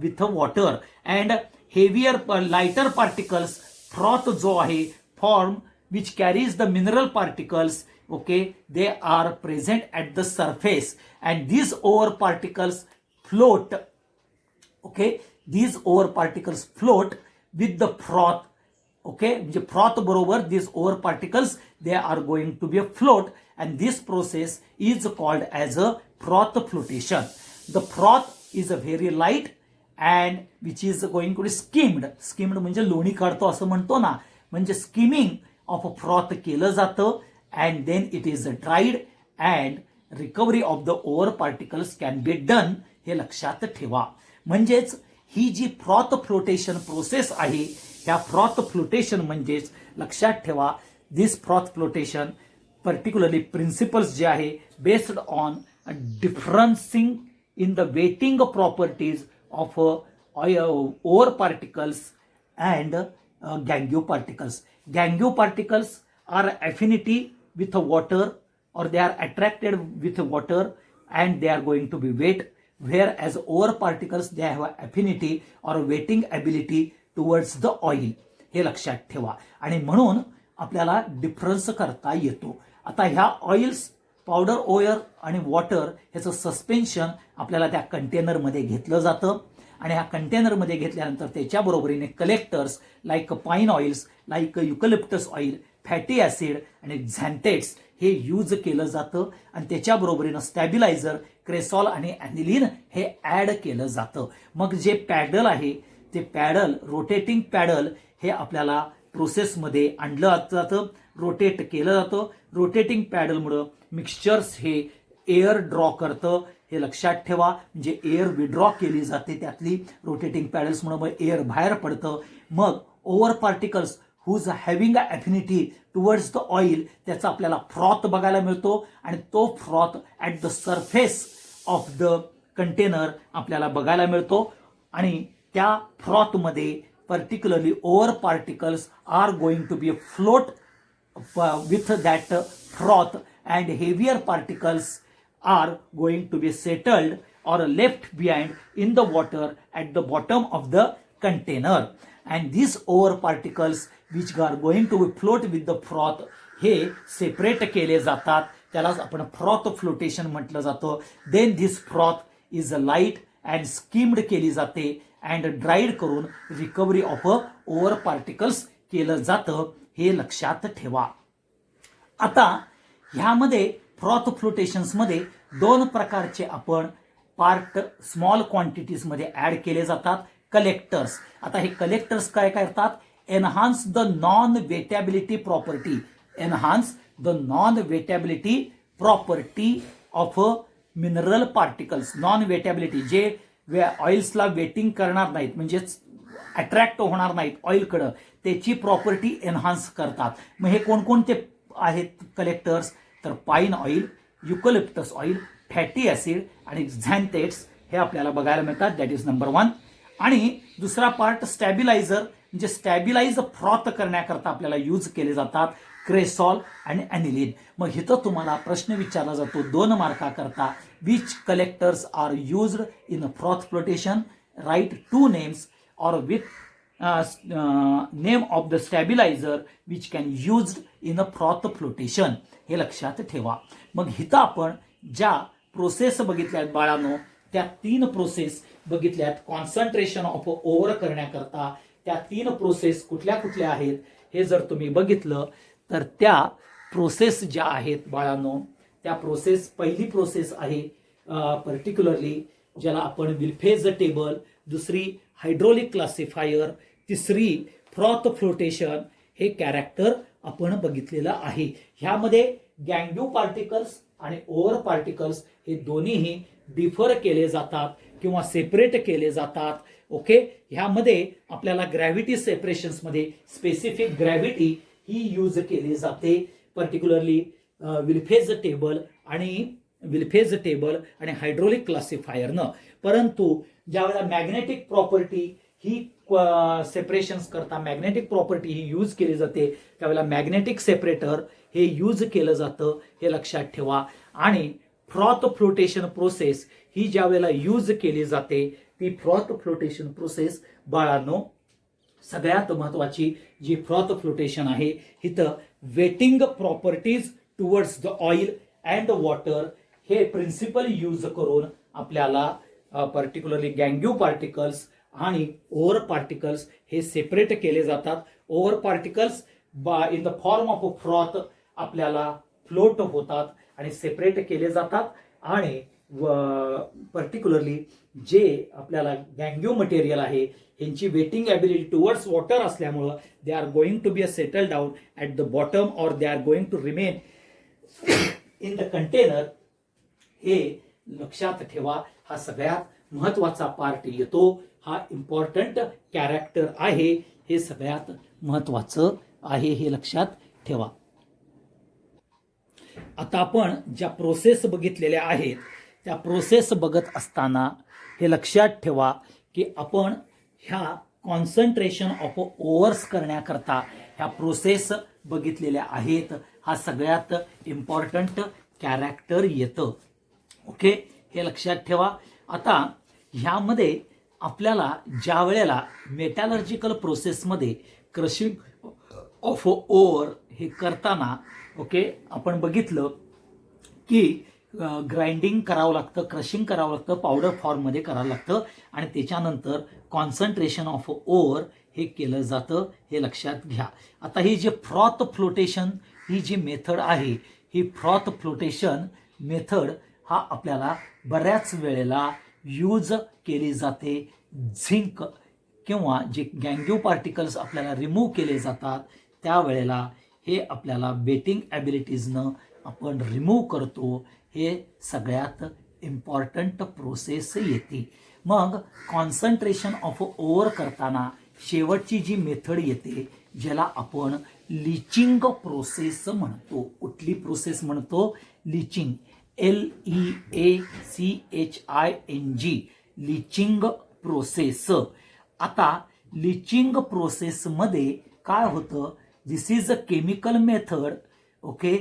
with water. And heavier lighter particles froth जो आहे form which carries the mineral particles. Okay, they are present at the surface and these ore particles float. Okay, these ore particles float with the froth. Okay, म्हणजे फ्रॉथ बरोबर these ore particles they are going to be a float and this process is called as a froth flotation. The froth is a very light and which is going to be skimmed. Skimmed म्हणजे लोणी काढतो असं म्हणतो ना, म्हणजे स्किमिंग ऑफ फ्रॉथ केलं जातं and then it is dried and recovery of the over particles can be done. हे लक्षात ठेवा. म्हणजेच ही जी फ्रॉथ फ्लोटेशन प्रोसेस आहे, ह्या फ्रॉथ फ्लोटेशन म्हणजेच लक्षात ठेवा, दिस फ्रॉथ फ्लोटेशन particularly principles जे आहे based on a differencing in the weighting properties of ore particles and gangue particles. Gangue particles are affinity with water or they are attracted with water and they are going to be weight, whereas ore particles they have affinity or weighting ability towards the oil. हे लक्षात ठेवा. आणि म्हणून आपल्याला डिफरन्स करता येतो. आता ह्या ऑइल्स, पावडर ओयर आणि वॉटर ह्याचं सस्पेन्शन आपल्याला त्या कंटेनरमध्ये घेतलं जातं आणि ह्या कंटेनरमध्ये घेतल्यानंतर त्याच्या बरोबरीने collectors like pine oils, like eucalyptus oil, fatty acid आणि झॅन्थेट्स हे यूज केलं जातं आणि त्याच्या बरोबरीनं स्टॅबिलायझर, क्रेसॉल आणि ॲनिलीन हे ॲड केलं जातं. मग जे पॅडल आहे ते पॅडल, रोटेटिंग पॅडल हे आपल्याला प्रोसेसमध्ये आणलं जातं, रोटेट केलं जातं. रोटेटिंग पॅडलमुळं मिक्सचर्स हे एअर ड्रॉ करतं. हे लक्षात ठेवा. म्हणजे एअर विड्रॉ केली जाते त्यातली रोटेटिंग पॅडल्समुळे, मग एअर बाहेर पडतं. मग ore particles whose having a affinity towards the oil त्याचा आपल्याला फ्रॉथ बघायला मिळतो आणि तो froth at the surface of the container आपल्याला बघायला मिळतो. आणि त्या फ्रॉथमध्ये particularly over particles are going to be float with that froth and heavier particles are going to be settled or left behind in the water at the bottom of the container. And these over particles which are going to be float with the froth हे सेपरेट केले जातात. त्यालाच आपण फ्रॉथ फ्लोटेशन म्हटलं जातं. Then this froth is light and skimmed केली जाते अँड ड्राईड करून रिकव्हरी ऑफ ओव्हर पार्टिकल्स केलं जातं. हे लक्षात ठेवा. आता ह्यामध्ये फ्रॉथ फ्लोटेशन्समध्ये दोन प्रकारचे आपण पार्ट स्मॉल क्वांटिटीजमध्ये ऍड केले जातात. कलेक्टर्स. आता हे कलेक्टर्स काय करतात, enhance the non wettability property. Enhance the non wettability property of mineral particles, non wettability, जे ऑइल्सला वेटिंग करणार नाहीत, म्हणजेच अट्रॅक्ट होणार नाहीत ऑइलकडं, त्याची प्रॉपर्टी एन्हान्स करतात. मग हे कोणकोणते आहेत कलेक्टर्स? तर pine oil, eucalyptus oil, fatty acid आणि झॅन्थेट्स हे आपल्याला बघायला मिळतात. That is number 1. आणि दुसरा पार्ट स्टॅबिलायझर, म्हणजे स्टॅबिलाइज फ्रॉथ करण्याकरता आपल्याला यूज केले जातात क्रेसॉल आणि ॲनिलीन. मग इथं तुम्हाला प्रश्न विचारला जातो 2 मार्काकरता, which collectors are used in froth flotation, write 2 names or with name of the stabilizer which can used in a froth flotation. हे लक्षात ठेवा. मग इथं आपण ज्या प्रोसेस बघितल्यात बाळांनो, त्या 3 प्रोसेस बघितल्यात कॉन्सन्ट्रेशन ऑफ ओव्हर करण्याकरता. त्या 3 प्रोसेस कुठल्या कुठल्या आहेत हे जर तुम्ही बघितलं तर त्या प्रोसेस ज्या आहेत बाळांनो, त्या प्रोसेस, पहिली प्रोसेस आहे पर्टिक्युलरली ज्याला आपण विल्फेज टेबल, दुसरी हायड्रोलिक क्लासिफायर, तिसरी फ्रॉथ फ्लोटेशन, हे कॅरेक्टर आपण बघितलेलं आहे. ह्यामध्ये गँग्यू पार्टिकल्स आणि ओव्हर पार्टिकल्स हे दोन्हीही डिफर केले जातात किंवा सेपरेट केले जातात. ओके, ह्यामध्ये आपल्याला ग्रॅव्हिटी सेपरेशन्समध्ये स्पेसिफिक ग्रॅव्हिटी ही यूज केली जाते, पर्टिक्युलरली विल्फेज टेबल आणि हायड्रोलिक क्लासिफायरनं. परंतु ज्यावेळेला मॅग्नेटिक प्रॉपर्टी ही सेपरेशन्स करता मॅग्नेटिक प्रॉपर्टी ही यूज केली जाते, त्यावेळेला मॅग्नेटिक सेपरेटर हे यूज केलं जातं, हे लक्षात ठेवा. आणि फ्रॉथ फ्लोटेशन प्रोसेस ही ज्या वेळेला यूज केली जाते, ती फ्रॉथ फ्लोटेशन प्रोसेस बाळांनो सगळ्यात महत्वाची जी फ्रॉथ फ्लोटेशन आहे, इथं waiting properties towards the oil and water हे प्रिन्सिपल यूज करून आपल्याला पर्टिक्युलरली गँग्यू पार्टिकल्स आणि ओव्हर पार्टिकल्स हे सेपरेट केले जातात. Over particles in the form of froth आपल्याला फ्लोट होतात आणि सेपरेट केले जातात. आणि पर्टिक्युलरली जे आपल्याला गँग्यू मटेरियल आहे यांची वेटिंग ॲबिलिटी टुवर्ड्स वॉटर असल्यामुळं they are going to be a settle down at the bottom or they are going to remain in the container. हे लक्षात ठेवा. हा सगळ्यात महत्वाचा पार्ट येतो, हा इम्पॉर्टंट कॅरेक्टर आहे, हे सगळ्यात महत्वाचं आहे, हे लक्षात ठेवा. आता आपण ज्या प्रोसेस बघितलेल्या आहेत त्या प्रोसेस बघत असताना हे लक्षात ठेवा की आपण ह्या कॉन्सन्ट्रेशन ऑफ ओव्हर्स करण्याकरता ह्या प्रोसेस बघितलेल्या आहेत. हा सगळ्यात इम्पॉर्टंट कॅरेक्टर येतं. ओके, हे लक्षात ठेवा. आता ह्यामध्ये आपल्याला ज्या वेळेला मेटॅलर्जिकल प्रोसेसमध्ये क्रशिंग ऑफ ओव्हर हे करताना ओके आपण बघितलं की ग्राइंडिंग करावं लागतं, क्रशिंग करावं लागतं, पावडर फॉर्ममध्ये करावं लागतं आणि त्याच्यानंतर कॉन्सन्ट्रेशन ऑफ ओव्हर हे केलं जातं, हे लक्षात घ्या. आता ही जी फ्रॉथ फ्लोटेशन ही जी मेथड आहे, ही फ्रॉथ फ्लोटेशन मेथड हा आपल्याला बऱ्याच वेळेला यूज केली जाते. झिंक किंवा जे गँग्यू पार्टिकल्स आपल्याला रिमूव्ह केले जातात त्यावेळेला हे आपल्याला वेटिंग ॲबिलिटीजनं आपण रिमूव्ह करतो. हे सगळ्यात इम्पॉर्टंट प्रोसेस येते. मग कॉन्सन्ट्रेशन ऑफ ओव्हर करताना शेवटची जी मेथड येते ज्याला आपण लिचिंग प्रोसेस म्हणतो. कुठली प्रोसेस म्हणतो? Leaching, LEACHING, leaching process. आता लिचिंग प्रोसेसमध्ये काय होतं? This is a chemical method, okay,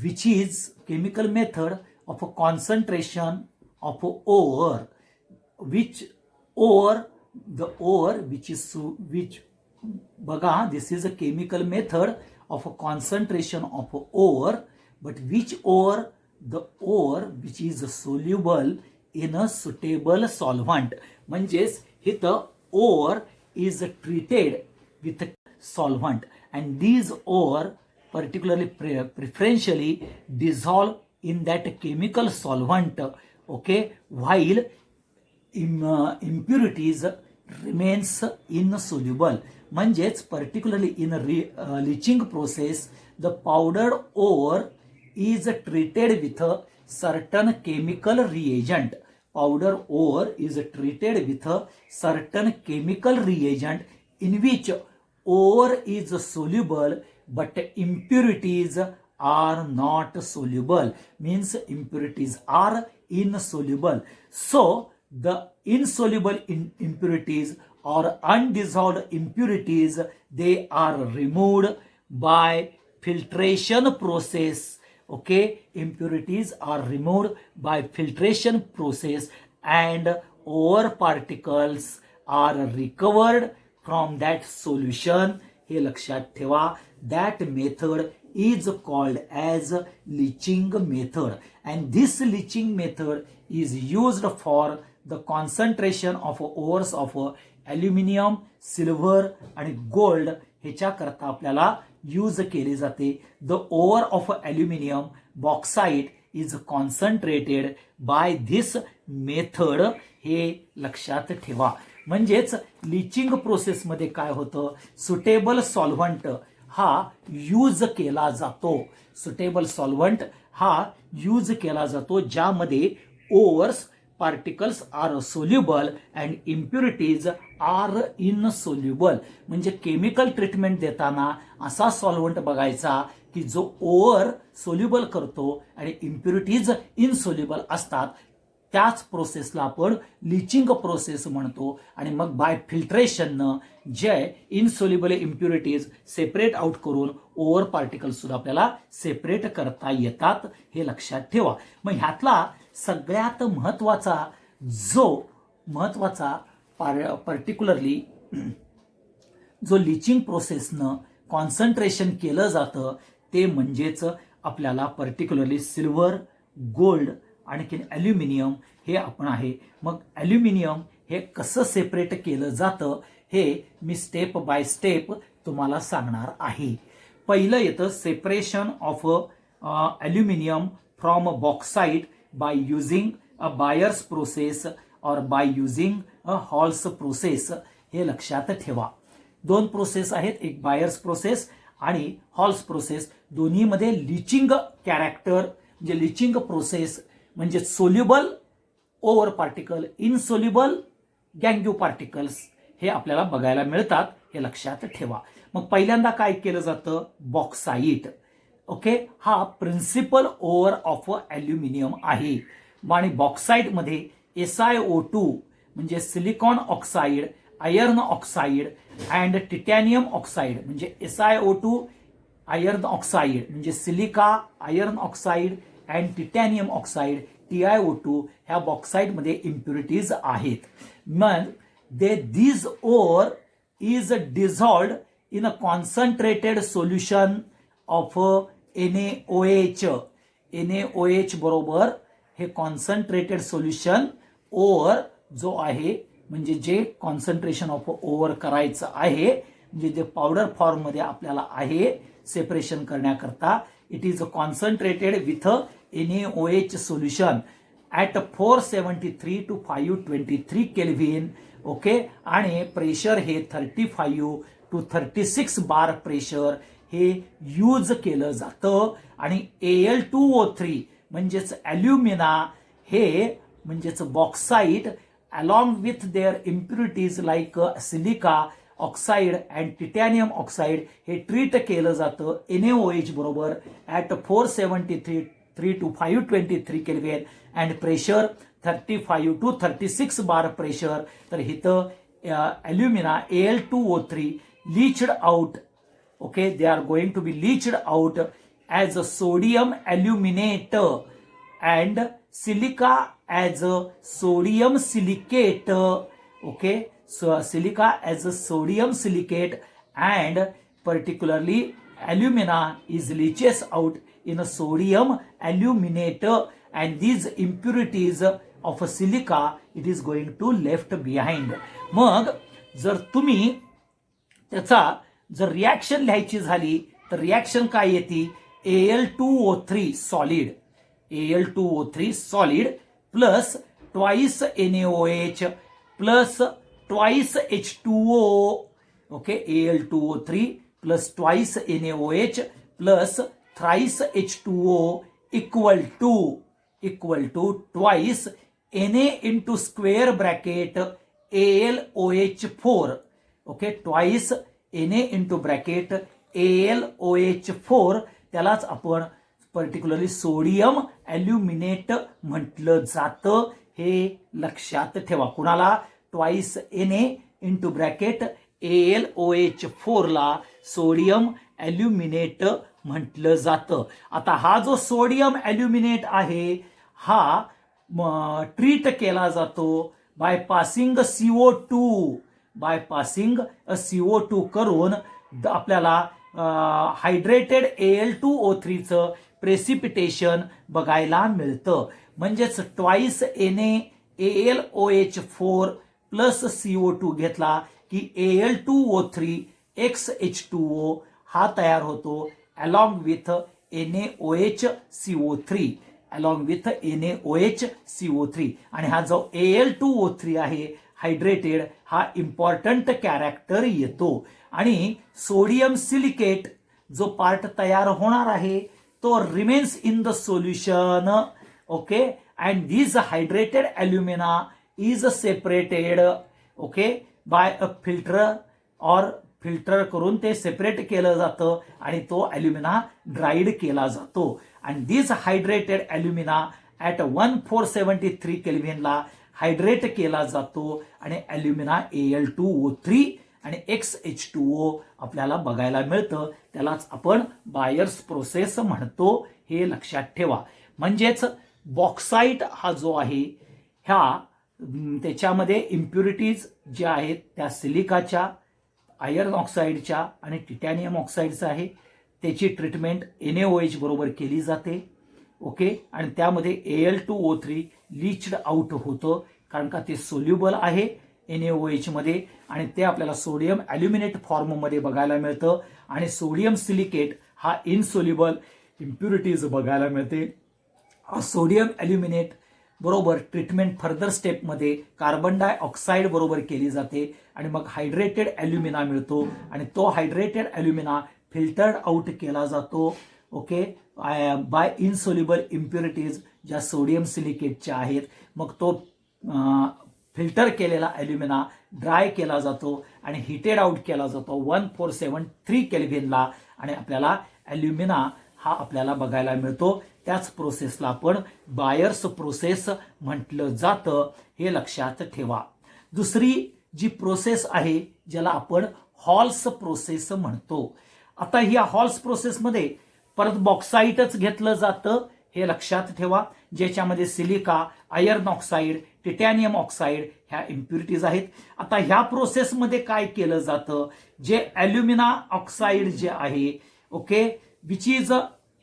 which is chemical method of a concentration of ore, which ore the ore which is which बघा, this is a chemical method of a concentration of ore, but which ore the ore which is soluble in a suitable solvent. म्हणजेच इथं ore is treated with solvent and these ore particularly preferentially dissolve in that chemical solvent, okay, while impurities remains insoluble. म्हणजेच particularly in leaching process the powdered ore is treated with certain chemical reagent. Powder ore is treated with a certain chemical reagent in which ore is soluble but impurities are not soluble. Means impurities are insoluble. So the insoluble impurities or undissolved impurities, they are removed by filtration process. Okay, impurities are removed by filtration process and ore particles are recovered from that solution. हे लक्षात ठेवा. That method is called as leaching method, and this leaching method is used for the concentration of ores of aluminium, silver आणि gold ह्याच्या करता आपल्याला यूज केले जाते. The ore of aluminium bauxite is concentrated by this method. हे लक्षात ठेवा. म्हणजेच लिचिंग प्रोसेसमध्ये काय होतं, सुटेबल सॉल्व्हंट हा यूज केला जातो. सुटेबल सॉल्व्हंट हा यूज केला जातो ज्यामध्ये ores particles are soluble and impurities are insoluble. म्हणजे केमिकल ट्रीटमेंट देताना असा सॉल्व्हंट बघायचा की जो ओव्हर सोल्युबल करतो आणि इम्प्युरिटीज इनसोल्युबल असतात. त्याच प्रोसेसला आपण लिचिंग प्रोसेस म्हणतो. आणि मग बाय फिल्ट्रेशननं जे इनसोल्युबल इम्प्युरिटीज सेपरेट आउट करून ओव्हर पार्टिकल्स सुद्धा आपल्याला सेपरेट करता येतात. हे लक्षात ठेवा. मग ह्यातला सगळ्यात महत्वाचा पर्टिक्युलरली जो लिचिंग प्रोसेसनं कॉन्सन्ट्रेशन केलं जातं ते म्हणजेच आपल्याला पर्टिक्युलरली सिल्वर, गोल्ड आणखीन ॲल्युमिनियम हे आपण आहे. मग ॲल्युमिनियम हे कसं सेपरेट केलं जातं हे मी स्टेप बाय स्टेप तुम्हाला सांगणार आहे. पहिलं येतं separation of aluminium from bauxite by using a Bayer's process or by using a Hall's process. हे लक्षात ठेवा. दोन प्रोसेस आहेत, एक बायर्स प्रोसेस आणि हॉल्स प्रोसेस. दोन्हीमध्ये लिचिंग कॅरेक्टर म्हणजे लिचिंग प्रोसेस म्हणजे सोल्युबल ओव्हर पार्टिकल, इनसोल्युबल गँग्यू पार्टिकल्स हे आपल्याला बघायला मिळतात. हे लक्षात ठेवा. मग पहिल्यांदा काय केलं जातं, बॉक्साइट. ओके, हा प्रिन्सिपल ओव्हर ऑफ ॲल्युमिनियम आहे. आणि बॉक्साइट मध्ये SiO2 म्हणजे silicon oxide, iron oxide and titanium oxide म्हणजे SiO2 आयर्न ऑक्साइड म्हणजे silica, iron oxide and titanium oxide TiO2 ह्या बॉक्साइट मध्ये इम्प्युरिटीज आहेत. मग this ore is dissolved in a concentrated solution of NaOH. NaOH बरोबर हे कॉन्सन्ट्रेटेड सोल्युशन ओव्हर जो आहे म्हणजे जे कॉन्सन्ट्रेशन ऑफ ओव्हर करायचं आहे म्हणजे जे पावडर फॉर्म मध्ये आपल्याला आहे सेपरेशन करण्याकरता, it is concentrated with NaOH solution at 473 to 523 kelvin. Okay, आणि प्रेशर हे 35 to 36 बार प्रेशर हे यूज केलं जातं. आणि Al2O3 म्हणजेच ॲल्युमिना हे म्हणजेच bauxite along with their impurities like silica oxide and titanium oxide हे ट्रीट केलं जातं NaOH बरोबर at 473 to 523 kelvin and pressure 35 to 36 bar pressure. तर इथं ॲल्युमिना Al2O3 leached out. Okay, they are going to be leached out as a sodium aluminate and silica as a sodium silicate. Okay, so silica as a sodium silicate and particularly alumina is leaches out in a sodium aluminate, and these impurities of a silica it is going to left behind. मग जर तुम्ही त्याचा जर रिॲक्शन लिहायची झाली तर रिॲक्शन काय येते, Al2O3 solid, Al2O3 solid plus twice NaOH plus twice H2O. Okay, Al2O3 plus twice NaOH plus thrice H2O equal to equal to twice Na into square bracket AlOH4. Okay, twice Na into bracket AlOH4, त्यालाच आपण पर्टिक्युलरली सोडियम ॲल्युमिनेट म्हटलं जातं. हे लक्षात ठेवा. कुणाला? Twice Na into bracket AlOH4 ला सोडियम ॲल्युमिनेट म्हटलं जातं. आता हा जो सोडियम ॲल्युमिनेट आहे हा ट्रीट केला जातो by passing CO2, by passing CO2 करून आपल्याला हायड्रेटेड Al2O3 चं प्रेसिपिटेशन बघायला मिळतं. म्हणजेच ट्वाइस NaAlOH4 प्लस CO2 घेतला की Al2O3 XH2O हा तयार होतो along with NaOHCO3, along with NaOHCO3. आणि हा जो Al2O3 आहे हायड्रेटेड, हा इम्पॉर्टंट कॅरेक्टर येतो. आणि सोडियम सिलिकेट जो पार्ट तयार होणार आहे तो remains in the solution. Okay, and this hydrated alumina is separated okay by a filter, और फिल्टर करून ते सेपरेट केलं जातं आणि तो अल्युमिना ड्राईड केला जातो. And this hydrated alumina at 1473 केल्व्हिनला हायड्रेट केला जातो आणि अल्युमिना Al2O3 आणि XH2O आपल्याला बघायला मिळतं. त्यालाच आपण बायर्स प्रोसेस म्हणतो. हे लक्षात ठेवा. म्हणजेच बॉक्साईट हा जो आहे ह्या त्याच्यामध्ये इम्प्युरिटीज ज्या आहेत त्या सिलिकाच्या, आयर्न ऑक्साईडच्या आणि टिटॅनियम ऑक्साईडचं आहे. त्याची ट्रीटमेंट NaOH बरोबर केली जाते. ओके, आणि त्यामध्ये Al2O3 लीच्ड आउट होतं कारण का ते सोल्युबल आहे NaOH मध्ये आणि ते आपल्याला सोडियम ॲल्युमिनेट फॉर्ममध्ये बघायला मिळतं. आणि सोडियम सिलिकेट हा इनसोल्युबल इम्प्युरिटीज बघायला मिळते. सोडियम ॲल्युमिनेट बरोबर ट्रीटमेंट फर्दर स्टेपमध्ये कार्बन डायऑक्साईड बरोबर केली जाते आणि मग हायड्रेटेड ॲल्युमिना मिळतो आणि तो हायड्रेटेड ॲल्युमिना फिल्टर्ड आउट केला जातो. ओके, बाय इनसोल्युबल इम्प्युरिटीज ज्या सोडियम सिलिकेटच्या आहेत. मग तो फिल्टर केलेला ॲल्युमिना ड्राय केला जातो आणि हिटेड आउट केला जातो 1473 केल्व्हिनला आणि आपल्याला ॲल्युमिना हा आपल्याला बघायला मिळतो. त्याच प्रोसेसला आपण बायर्स प्रोसेस म्हटलं जातं. हे लक्षात ठेवा. दुसरी जी प्रोसेस आहे ज्याला आपण हॉल्स प्रोसेस म्हणतो. आता ह्या हॉल्स प्रोसेसमध्ये परत बॉक्साईटच घेतलं जातं. हे लक्षात ठेवा. ज्याच्यामध्ये silica, iron oxide, titanium oxide ह्या इम्प्युरिटीज आहेत. आता ह्या प्रोसेसमध्ये काय केलं जातं, जे ॲल्युमिना ऑक्साईड जे आहे okay which is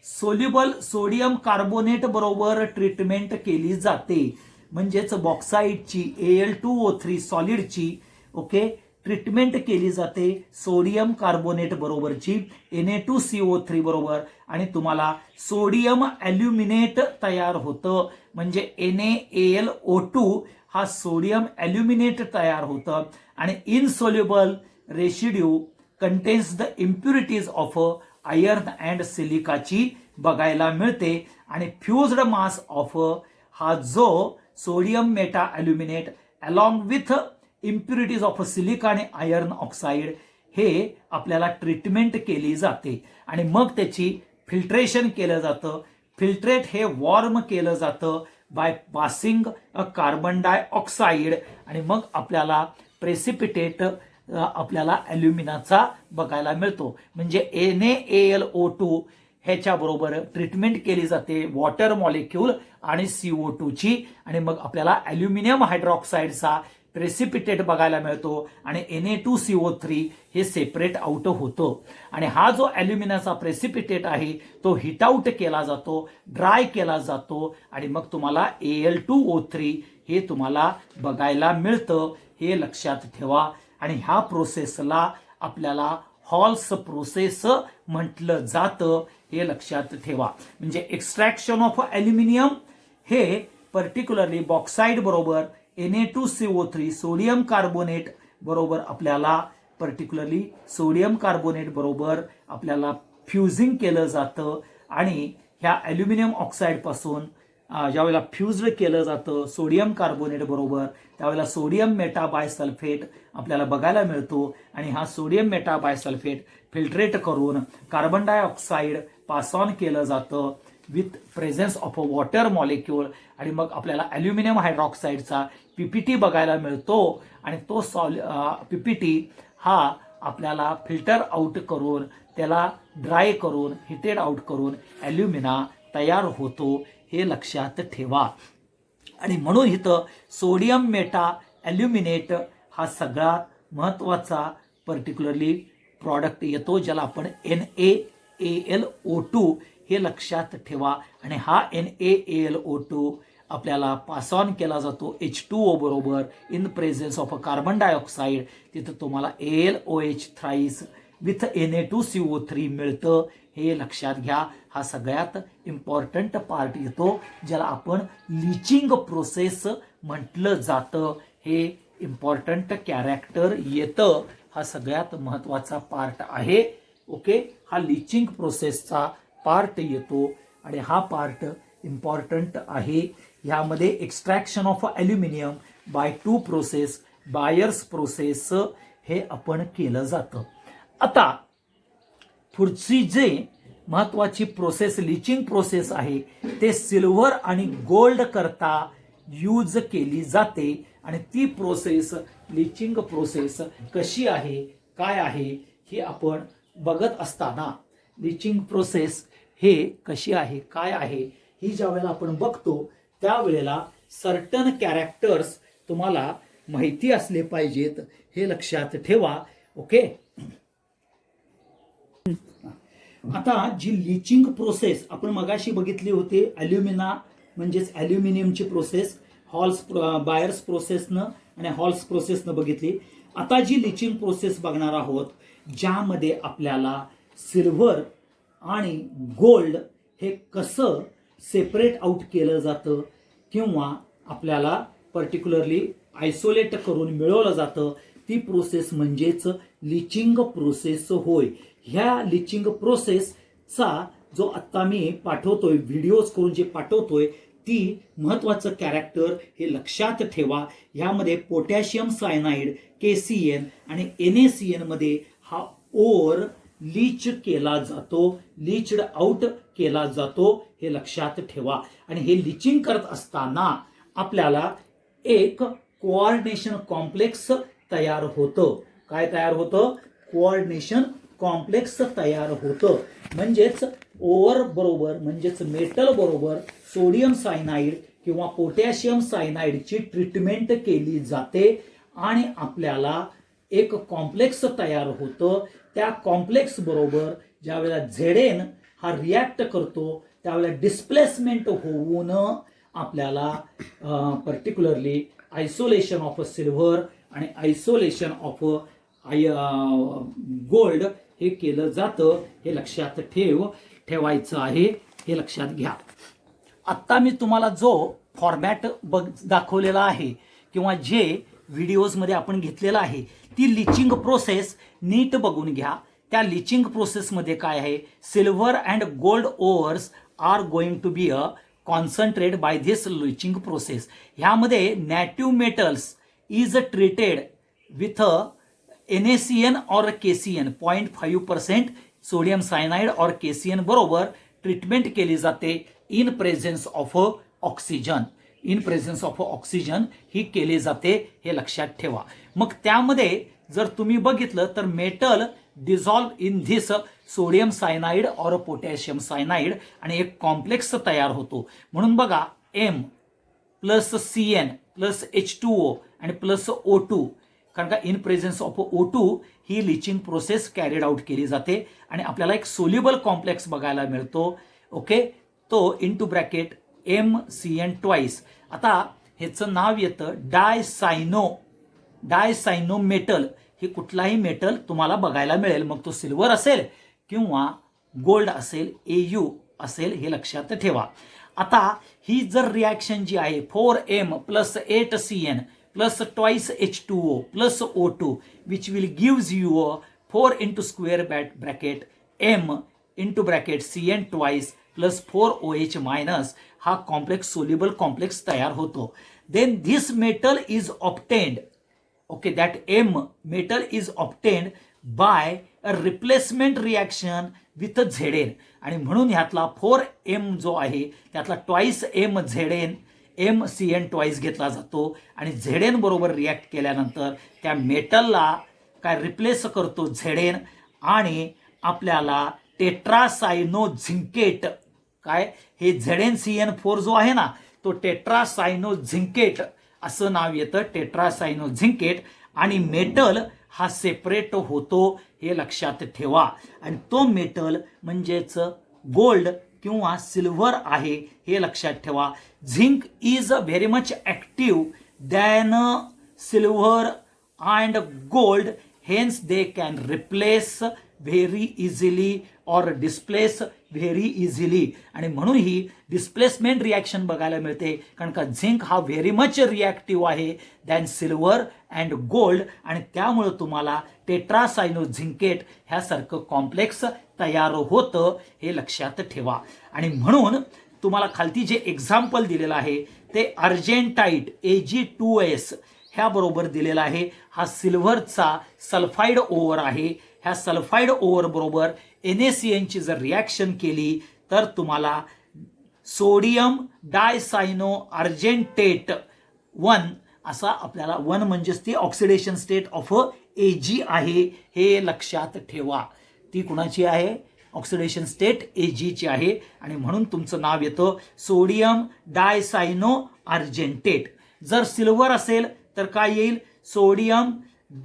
soluble sodium carbonate बरोबर ट्रीटमेंट केली जाते. म्हणजेच बॉक्साईटची Al2O3 सॉलिडची ओके ट्रीटमेंट केली जाते सोडियम कार्बोनेट बरोबरची Na2CO3 बरोबर आणि तुम्हाला सोडियम ॲल्युमिनेट तयार होतं. म्हणजे NaAlO2 हा सोडियम ॲल्युमिनेट तयार होतं आणि insoluble residue contains the impurities of iron and सिलिकाची बघायला मिळते. आणि फ्युज्ड मास ऑफ हा जो sodium meta aluminate along with impurities of silica आणि आयर्न ऑक्साईड हे आपल्याला ट्रीटमेंट केली जाते आणि मग त्याची फिल्ट्रेशन केलं जातं. फिल्ट्रेट हे वॉर्म केलं जातं by passing a carbon dioxide आणि मग आपल्याला प्रेसिपिटेट आपल्याला ॲल्युमिनाचा बघायला मिळतो. म्हणजे NaAlO2 ह्याच्या बरोबर ट्रीटमेंट केली जाते वॉटर मॉलिक्यूल आणि CO2 ची आणि मग आपल्याला ॲल्युमिनियम हायड्रॉक्साईडचा प्रेसिपिटेट बघायला मिळतो आणि Na2CO3 हे सेपरेट आउट होतं. आणि हा जो ॲल्युमिनाचा प्रेसिपिटेट आहे तो हिट आउट केला जातो, ड्राय केला जातो आणि मग तुम्हाला Al2O3 हे तुम्हाला बघायला मिळतं. हे लक्षात ठेवा. आणि ह्या प्रोसेसला आपल्याला हॉल्स प्रोसेस म्हटलं जातं. हे लक्षात ठेवा. म्हणजे एक्स्ट्रॅक्शन ऑफ ॲल्युमिनियम हे पर्टिक्युलरली बॉक्साईड बरोबर Na2CO3 सोडियम कार्बोनेट बरोबर आपल्याला पर्टिक्युलरली सोडियम कार्बोनेट बरोबर आपल्याला फ्युजिंग केलं जातं आणि ह्या ॲल्युमिनियम ऑक्साईड पासून ज्यावेळेला फ्युज्ड केलं जातं सोडियम कार्बोनेट बरोबर, त्यावेळेला सोडियम मेटा बायसल्फेट आपल्याला बघायला मिळतो. आणि हा सोडियम मेटा बायसल्फेट फिल्ट्रेट करून कार्बन डायऑक्साईड पास ऑन केलं जातं with presence of a water molecule. आणि मग आपल्याला ॲल्युमिनियम हायड्रॉक्साईडचा पीपीटी बघायला मिळतो. आणि तो पीपीटी हा आपल्याला फिल्टर आउट करून त्याला ड्राय करून हिटेड आउट करून ॲल्युमिना तयार होतो, हे लक्षात ठेवा. आणि म्हणून इथं सोडियम मेटा ॲल्युमिनेट हा सगळ्यात महत्त्वाचा पर्टिक्युलरली प्रॉडक्ट येतो, ज्याला आपण NaAlO2 हे लक्षात ठेवा. आणि हा NaAlO2 आपल्याला पास ऑन केला जातो H2O बरोबर in presence of a carbon dioxide. तिथं तुम्हाला AlOH थ्राईस विथ Na2CO3 मिळतं, हे लक्षात घ्या. हा सगळ्यात इम्पॉर्टंट पार्ट येतो, ज्याला आपण लिचिंग प्रोसेस म्हटलं जातं. हे इम्पॉर्टंट कॅरेक्टर येतं, हा सगळ्यात महत्त्वाचा पार्ट आहे. ओके, हा लिचिंग प्रोसेसचा पार्ट येतो आणि हा पार्ट इम्पॉर्टंट आहे. ह्यामध्ये extraction of aluminium by 2 process, Bayer's process हे आपण केलं जातं. आता पुढची जे महत्वाची प्रोसेस लिचिंग प्रोसेस आहे ते सिल्वर आणि गोल्ड करता यूज केली जाते. आणि ती प्रोसेस लिचिंग प्रोसेस कशी आहे काय आहे हे आपण बघत असताना, लिचिंग प्रोसेस हे कशी आहे काय आहे ही ज्या वेळेला आपण बघतो त्यावेळेला सर्टन कॅरेक्टर्स तुम्हाला माहिती असले पाहिजेत, हे लक्षात ठेवा. ओके, आता जी लिचिंग प्रोसेस आपण मगाशी बघितली होती ॲल्युमिना म्हणजेच ॲल्युमिनियमची प्रोसेस बायर्स प्रोसेसनं आणि हॉल्स प्रोसेसनं बघितली. आता जी लिचिंग प्रोसेस बघणार आहोत ज्यामध्ये आपल्याला सिल्वर आणि गोल्ड हे कसं सेपरेट आउट केलं जातं किंवा आपल्याला पर्टिक्युलरली आयसोलेट करून मिळवलं जातं, ती प्रोसेस म्हणजेच लिचिंग प्रोसेस होय. ह्या लिचिंग प्रोसेसचा जो आत्ता मी पाठवतोय व्हिडिओज करून जे पाठवतोय ती महत्वाचं कॅरेक्टर हे लक्षात ठेवा. ह्यामध्ये पोटॅशियम सायनाइड KCN आणि NaCN मध्ये हा ओर लीच केला जातो, लीचड आउट केला जातो, हे लक्षात ठेवा. आणि हे लिचिंग करत असताना आपल्याला एक कोऑर्डिनेशन कॉम्प्लेक्स तयार होतं. काय तयार होतं? कोऑर्डिनेशन कॉम्प्लेक्स तयार होतं. म्हणजेच ओव्हर बरोबर म्हणजेच मेटल बरोबर सोडियम सायनाइड किंवा पोटॅशियम सायनाइडची ट्रीटमेंट केली जाते आणि आपल्याला एक कॉम्प्लेक्स तयार होतं. त्या कॉम्प्लेक्स बरोबर ज्या वेळेला Zn हा रिॲक्ट करतो त्यावेळेला डिस्प्लेसमेंट होऊन आपल्याला पर्टिक्युलरली आयसोलेशन ऑफ सिल्वर आणि आयसोलेशन ऑफ गोल्ड हे केलं जातं, हे लक्षात ठेवायचं आहे, हे लक्षात घ्या. आत्ता मी तुम्हाला जो फॉर्मॅट दाखवलेला आहे किंवा जे व्हिडिओजमध्ये आपण घेतलेला आहे ती लिचिंग प्रोसेस नीट बघून घ्या. त्या लिचिंग प्रोसेसमध्ये काय आहे, silver and gold ores are going to be a concentrate by this leaching process. ह्यामध्ये native metals is treated with NaCN और KCN 0.5% सोडियम सायनाइड और KCN बरोबर ट्रीटमेंट केली जाते in presence of oxygen. In presence of oxygen ही केली जाते, हे लक्षात ठेवा. मग त्यामध्ये जर तुम्ही बघितलं तर metal dissolve in this sodium cyanide और पोटॅशियम सायनाइड आणि एक कॉम्प्लेक्स तयार होतो. म्हणून बघा M plus CN plus H2O आणि प्लस O2, कारण का in presence of O2 he leaching process carried out केली जाते आणि आपल्याला एक सोल्युबल कॉम्प्लेक्स बघायला मिळतो. ओके, तो इंटू ब्रॅकेट MCN ट्वाइस. आता ह्याचं नाव येतं डायसायनो मेटल. हे कुठलाही मेटल तुम्हाला बघायला मिळेल, मग तो सिल्वर असेल किंवा गोल्ड असेल, Au असेल, हे लक्षात ठेवा. आता ही जर रिॲक्शन जी आहे 4M plus 8CN plus twice H2O plus O2 which will gives you a 4 into square bracket M into bracket CN twice plus 4OH minus. हा कॉम्प्लेक्स सोल्युबल कॉम्प्लेक्स तयार होतो. Then this metal is obtained, okay, that M metal is obtained by a replacement reaction with Z. आणि म्हणून ह्यातला 4m जो आहे त्यातला twice M Z MCN twice घेतला जातो आणि झेड बरोबर रिॲक्ट केल्यानंतर त्या मेटलला काय रिप्लेस करतो झेड आणि आपल्याला टेट्रासायनोझिंकेट, काय हे ZnCN4 जो आहे ना तो टेट्रासायनोझिंकेट असं नाव येतं, टेट्रासायनोझिंकेट. आणि मेटल हा सेपरेट होतो हे लक्षात ठेवा. आणि तो मेटल म्हणजेच गोल्ड किंवा सिल्वर आहे हे लक्षात ठेवा. Zinc is very much active than silver and gold, hence they can replace very easily or displace very easily. आणि म्हणून ही डिस्प्लेसमेंट रिॲक्शन बघायला मिळते कारण का झिंक हा व्हेरी मच रिॲक्टिव्ह आहे दॅन सिल्वर अँड गोल्ड. आणि त्यामुळं तुम्हाला टेट्रासायनोझिंकेट ह्यासारखं कॉम्प्लेक्स तयार होतं हे लक्षात ठेवा. आणि म्हणून तुम्हाला खालती जे एक्झाम्पल दिलेलं आहे ते अर्जेंटाईट Ag2S ह्याबरोबर दिलेला आहे. हा सिल्व्हरचा सल्फाईड ओव्हर आहे. ह्या सल्फाईड ओव्हर बरोबर NaCN ची जर रिॲक्शन केली तर तुम्हाला सोडियम डायसायनो अर्जेंटेट 1 असा आपल्याला 1 म्हणजेच ती ऑक्सिडेशन स्टेट ऑफ Ag आहे हे लक्षात ठेवा. ती कुणाची आहे? ऑक्सिडेशन स्टेट Ag ची आहे. आणि म्हणून तुमचं नाव येतं सोडियम डायसायनो अर्जेंटेट. जर सिल्वर असेल तर काय येईल? Sodium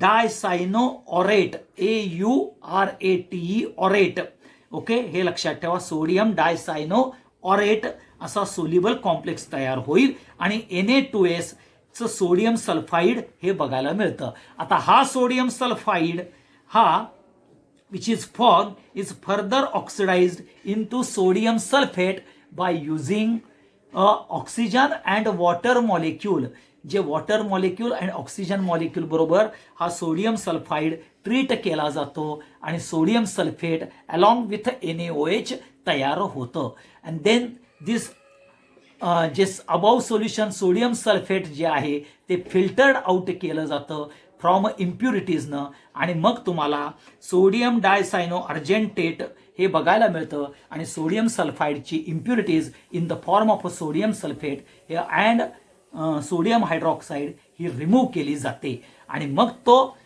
dicyano aurate, AuRate aurate. Okay, हे लक्षात ठेवा. सोडियम डायसायनो ऑरेट असा सोल्युबल कॉम्प्लेक्स तयार होईल आणि Na2S चं सोडियम सल्फाईड हे बघायला मिळतं. आता हा सोडियम सल्फाईड हा which is formed is further oxidized into sodium sulfate by using oxygen and water molecule. जे वॉटर मॉलिक्यूल आणि ऑक्सिजन मॉलिक्यूल बरोबर हा सोडियम सल्फाईड ट्रीट केला जातो आणि sodium sulphate along with NaOH तयार होतं. अँड देन दिस जे अबाव सोल्युशन सोडियम सल्फेट जे आहे ते फिल्टर्ड आउट केलं जातं फ्रॉम इम्प्युरिटीजनं आणि मग तुम्हाला सोडियम डायसायनो अर्जेंटेट हे बघायला मिळतं. आणि सोडियम सल्फाईडची impurities in the form of sodium sulphate हे अँड सोडियम हायड्रॉक्साईड ही रिमूव्ह केली जाते. आणि मग तो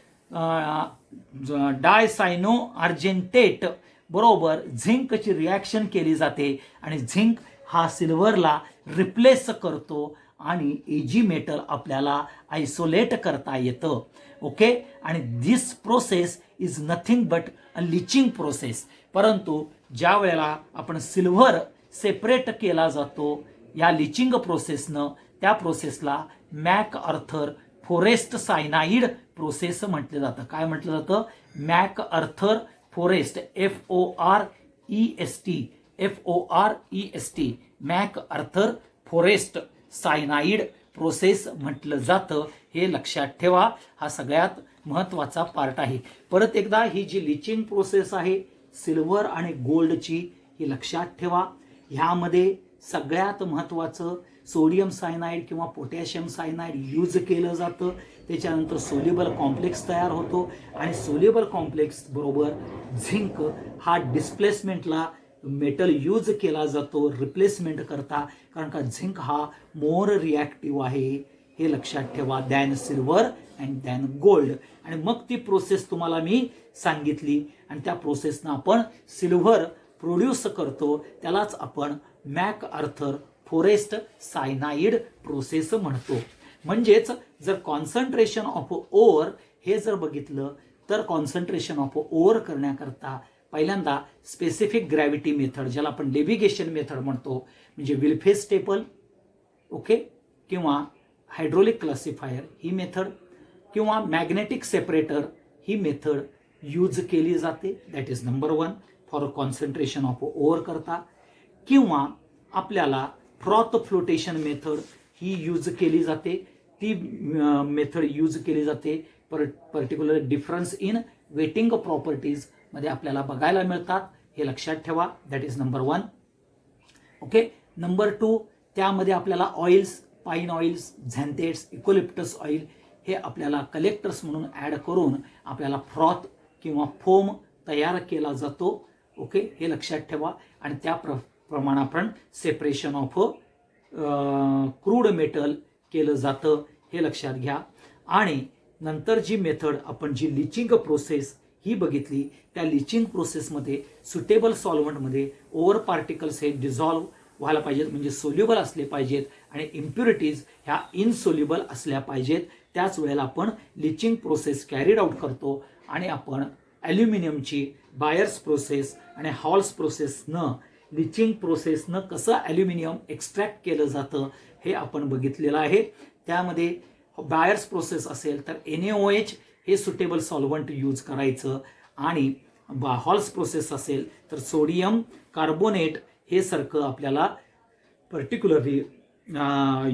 डायसायनो अर्जेंटेट बरोबर झिंकची रिॲक्शन केली जाते आणि झिंक हा सिल्वरला रिप्लेस करतो आणि Ag मेटल आपल्याला आयसोलेट करता येतं. ओके, आणि this process is nothing but a leaching process. परंतु ज्या वेळेला आपण सिल्व्हर सेपरेट केला जातो या लिचिंग प्रोसेसनं त्या प्रोसेसला मॅक अर्थर फॉरेस्ट सायनाईड प्रोसेस म्हटलं जातं. काय म्हटलं जातं? मॅक अर्थर फॉरेस्ट, FOREST मॅक अर्थर फॉरेस्ट सायनाईड प्रोसेस म्हटलं जातं हे लक्षात ठेवा. हा सगळ्यात महत्त्वाचा पार्ट आहे. परत एकदा ही जी लिचिंग प्रोसेस आहे सिल्वर आणि गोल्डची ही लक्षात ठेवा. ह्यामध्ये सगळ्यात महत्त्वाचं सोडियम सायनाईड किंवा पोटॅशियम सायनाईड यूज केलं जातं. त्याच्यानंतर सोल्युबल कॉम्प्लेक्स तयार होतो आणि सोल्युबल कॉम्प्लेक्स बरोबर झिंक हा डिस्प्लेसमेंटला मेटल यूज केला जातो रिप्लेसमेंट करता, कारण का झिंक हा मोर रिॲक्टिव्ह आहे हे लक्षात ठेवा than silver and then gold. आणि मग ती प्रोसेस तुम्हाला मी सांगितली आणि त्या प्रोसेसनं आपण सिल्व्हर प्रोड्यूस करतो, त्यालाच आपण मॅक अर्थर फॉरेस्ट सायनाईड प्रोसेस म्हणतो. म्हणजेच जर कॉन्सन्ट्रेशन ऑफ ओअर हे जर बघितलं तर कॉन्सन्ट्रेशन ऑफ ओअर करण्याकरता पहिल्यांदा स्पेसिफिक ग्रॅव्हिटी मेथड ज्याला आपण लेव्हिगेशन मेथड म्हणतो, म्हणजे विल्फे स्टेपल, ओके, किंवा हायड्रोलिक क्लासिफायर ही मेथड किंवा मॅग्नेटिक सेपरेटर ही मेथड यूज केली जाते. That is number 1 for concentration of ore करता. किंवा आपल्याला फ्रॉथ फ्लोटेशन मेथड ही यूज केली जाते. ती मेथड यूज केली जाते particular difference in wetting properties मध्ये आपल्याला बघायला मिळतात हे लक्षात ठेवा. That is number 1. Okay, number 2 त्यामध्ये आपल्याला oils, pine oils, xanthates, eucalyptus oil हे आपल्याला कलेक्टर्स म्हणून ॲड करून आपल्याला फ्रॉथ किंवा फोम तयार केला जातो. ओके, हे लक्षात ठेवा. आणि त्या प्रमाणाप्रमाणे सेपरेशन ऑफ क्रूड मेटल केलं जातं, हे लक्षात घ्या. आणि नंतर जी मेथड आपण जी लिचिंग प्रोसेस ही बघितली, त्या लिचिंग प्रोसेसमध्ये सुटेबल सॉल्व्हंटमध्ये ओव्हर पार्टिकल्स हे डिझॉल्व्ह व्हायला पाहिजेत, म्हणजे सोल्युबल असले पाहिजेत, आणि इम्प्युरिटीज ह्या इनसोल्युबल असल्या पाहिजेत. त्याच वेळेला आपण लिचिंग प्रोसेस कॅरीड आउट करतो आणि आपण ॲल्युमिनियमची बायर्स प्रोसेस आणि हॉल्स प्रोसेसनं, लिचिंग प्रोसेसनं कसं ॲल्युमिनियम एक्स्ट्रॅक्ट केलं जातं हे आपण बघितलेलं आहे. त्यामध्ये बायर्स प्रोसेस असेल तर NaOH हे सुटेबल सॉल्व्हंट यूज करायचं, आणि हॉल्स प्रोसेस असेल तर सोडियम कार्बोनेट हे सारखं आपल्याला पर्टिक्युलरली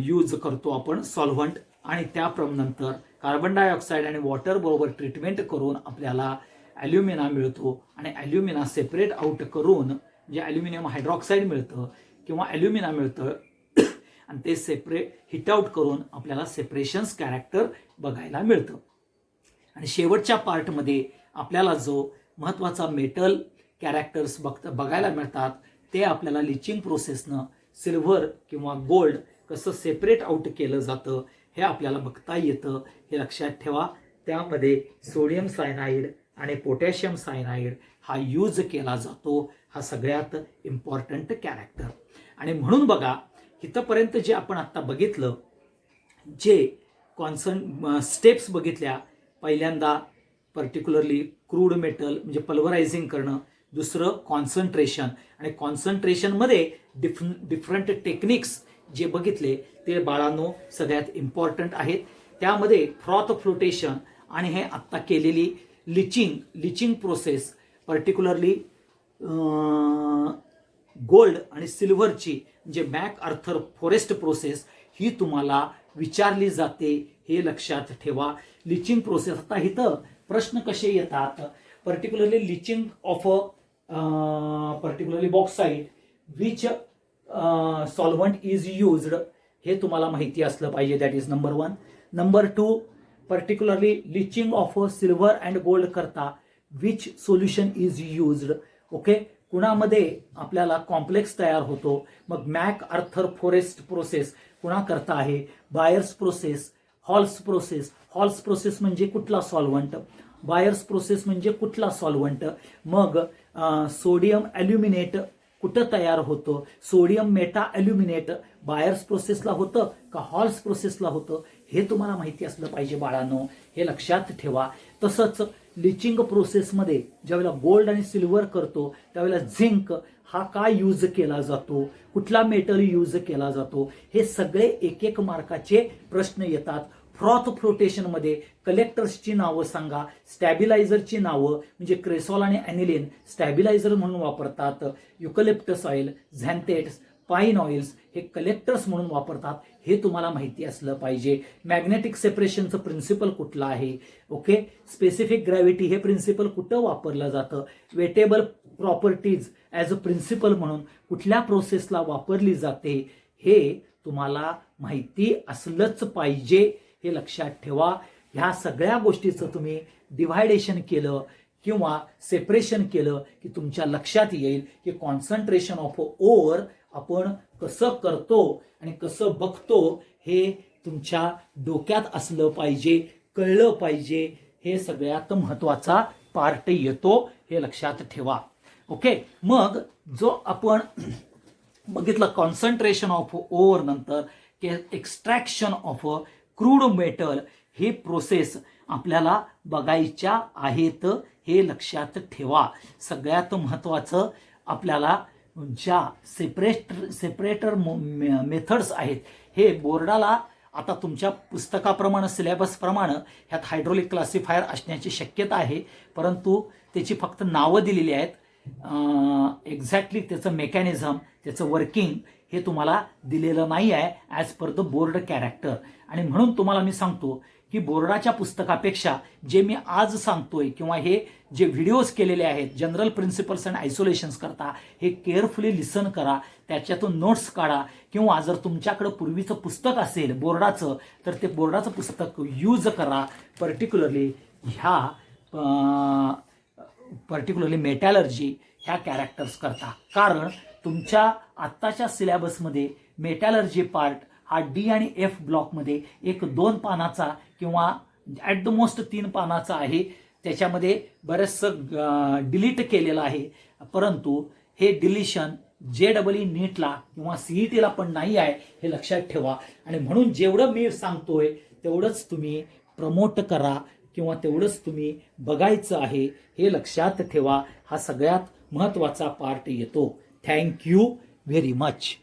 यूज करतो आपण सॉल्व्हंट. आणि त्यानंतर कार्बन डायऑक्साईड आणि वॉटर बरोबर ट्रीटमेंट करून आपल्याला ॲल्युमिना मिळतो, आणि ॲल्युमिना सेपरेट आउट करून म्हणजे ॲल्युमिनियम हायड्रॉक्साईड मिळतं किंवा ॲल्युमिना मिळतं, आणि ते सेपरेट हिट आउट करून आपल्याला सेपरेशन्स कॅरेक्टर बघायला मिळतं. आणि शेवटच्या पार्टमध्ये आपल्याला जो महत्त्वाचा मेटल कॅरेक्टर्स बघायला मिळतात ते आपल्याला लिचिंग प्रोसेसनं सिल्व्हर किंवा गोल्ड कसं सेपरेट आउट केलं जातं हे आपल्याला बघता येतं, हे लक्षात ठेवा. त्यामध्ये सोडियम सायनाईड आणि पोटॅशियम सायनाईड हा यूज केला जातो, हा सगळ्यात इम्पॉर्टंट कॅरेक्टर. आणि म्हणून बघा, इथंपर्यंत जे आपण आत्ता बघितलं, जे स्टेप्स बघितल्या, पहिल्यांदा पर्टिक्युलरली क्रूड मेटल म्हणजे पल्वरायझिंग करणं, दुसरं कॉन्सन्ट्रेशन, आणि कॉन्सन्ट्रेशनमध्ये डिफरंट टेक्निक्स जे बघितले ते बाळांनो सगळ्यात इम्पॉर्टंट आहेत. त्यामध्ये फ्रॉथ फ्लोटेशन आणि हे आत्ता केलेली लिचिंग प्रोसेस, पर्टिक्युलरली गोल्ड आणि सिल्व्हरची म्हणजे मॅक आर्थर फॉरेस्ट प्रोसेस ही तुम्हाला विचारली जाते, हे लक्षात ठेवा. लिचिंग प्रोसेस, आता इथं प्रश्न कसे येतात, particularly leaching of particularly bauxite which solvent is used हे तुम्हाला माहिती असलं पाहिजे. That is number 1. Number 2, particularly leaching of silver and gold करता which solution is used. Okay, कुणामध्ये आपल्याला कॉम्प्लेक्स तयार होतो, मग मॅक आर्थर फॉरेस्ट प्रोसेस कुणा करता आहे, buyers process, halls process. Halls process म्हणजे कुठला सॉल्व्हंट, बायर्स प्रोसेस म्हणजे कुठला सॉल्व्हंट, मग सोडियम ॲल्युमिनेट कुठं तयार होतं, सोडियम मेटा ॲल्युमिनेट बायर्स प्रोसेसला होतं का हॉल्स प्रोसेसला होतं, हे तुम्हाला माहिती असलं पाहिजे बाळांनो, हे लक्षात ठेवा. तसंच लिचिंग प्रोसेसमध्ये ज्यावेळेला गोल्ड आणि सिल्वर करतो त्यावेळेला झिंक हा काय यूज केला जातो, कुठला मेटल यूज केला जातो, हे सगळे एक एक मार्काचे प्रश्न येतात. फ्रॉथ फ्लोटेशनमध्ये कलेक्टर्सची नावं सांगा, स्टॅबिलायझरची नावं म्हणजे क्रेसॉल आणि ॲनिलिन स्टॅबिलायझर म्हणून वापरतात, युकलिप्टस ऑइल, झॅन्थेट्स, पाईन ऑइल्स हे कलेक्टर्स म्हणून वापरतात, हे तुम्हाला माहिती असलं पाहिजे. मॅग्नेटिक सेपरेशनचं प्रिन्सिपल कुठलं आहे, ओके, स्पेसिफिक ग्रॅव्हिटी हे प्रिन्सिपल कुठं वापरलं जातं, wettable properties as a principle म्हणून कुठल्या प्रोसेसला वापरली जाते, हे तुम्हाला माहिती असलंच पाहिजे, हे लक्षात ठेवा. ह्या सगळ्या गोष्टीचं तुम्ही डिव्हायडेशन केलं किंवा सेपरेशन केलं की तुमच्या लक्षात येईल की कॉन्सन्ट्रेशन ऑफ ओर आपण कसं करतो आणि कसं बघतो हे तुमच्या डोक्यात असलं पाहिजे, कळलं पाहिजे. हे सगळ्यात महत्त्वाचा पार्ट येतो, हे लक्षात ठेवा. ओके, मग जो आपण बघितलं कॉन्सन्ट्रेशन ऑफ ओर नंतर extraction of crude metal, he process आपल्याला बघायच्या आहेत, हे लक्षात ठेवा. सगळ्यात महत्त्वाचं आपल्याला ज्या सेपरेटर मेथड्स आहेत हे बोर्डाला आता तुमच्या पुस्तकाप्रमाणे सिलेबसप्रमाणे ह्यात हायड्रोलिक क्लासिफायर असण्याची शक्यता आहे, परंतु त्याची फक्त नावं दिलेली आहेत. एक्झॅक्टली त्याचं मेकॅनिझम, त्याचं वर्किंग हे तुम्हाला दिलेलं नाही आहे as per the board character. आणि म्हणून तुम्हाला मी सांगतो की बोर्डाच्या पुस्तकापेक्षा जे मी आज सांगतोय किंवा हे जे व्हिडिओज केलेले आहेत जनरल प्रिन्सिपल्स अँड आयसोलेशन्स करता, हे केअरफुली लिसन करा, त्याच्यातून नोट्स काढा, किंवा जर तुमच्याकडे पूर्वीचं पुस्तक असेल बोर्डाचं तर ते बोर्डाचं पुस्तक यूज करा, पर्टिक्युलरली मेटॅलर्जी ह्या कॅरेक्टर्स करता. कारण तुमच्या आत्ताच्या सिलेबसमध्ये मेटॅलर्जी पार्ट हा डी आणि एफ ब्लॉकमध्ये एक 2 पानाचा किंवा ॲट द मोस्ट 3 पानाचा आहे. त्याच्यामध्ये बरेचसं डिलीट केलेलं आहे, परंतु हे डिलिशन JEE नीटला किंवा CETला पण नाही आहे, हे लक्षात ठेवा. आणि म्हणून जेवढं मी सांगतोय तेवढंच तुम्ही प्रमोट करा किंवा तेवढंच तुम्ही बघायचं आहे, हे लक्षात ठेवा. हा सगळ्यात महत्त्वाचा पार्ट येतो. Thank you very much.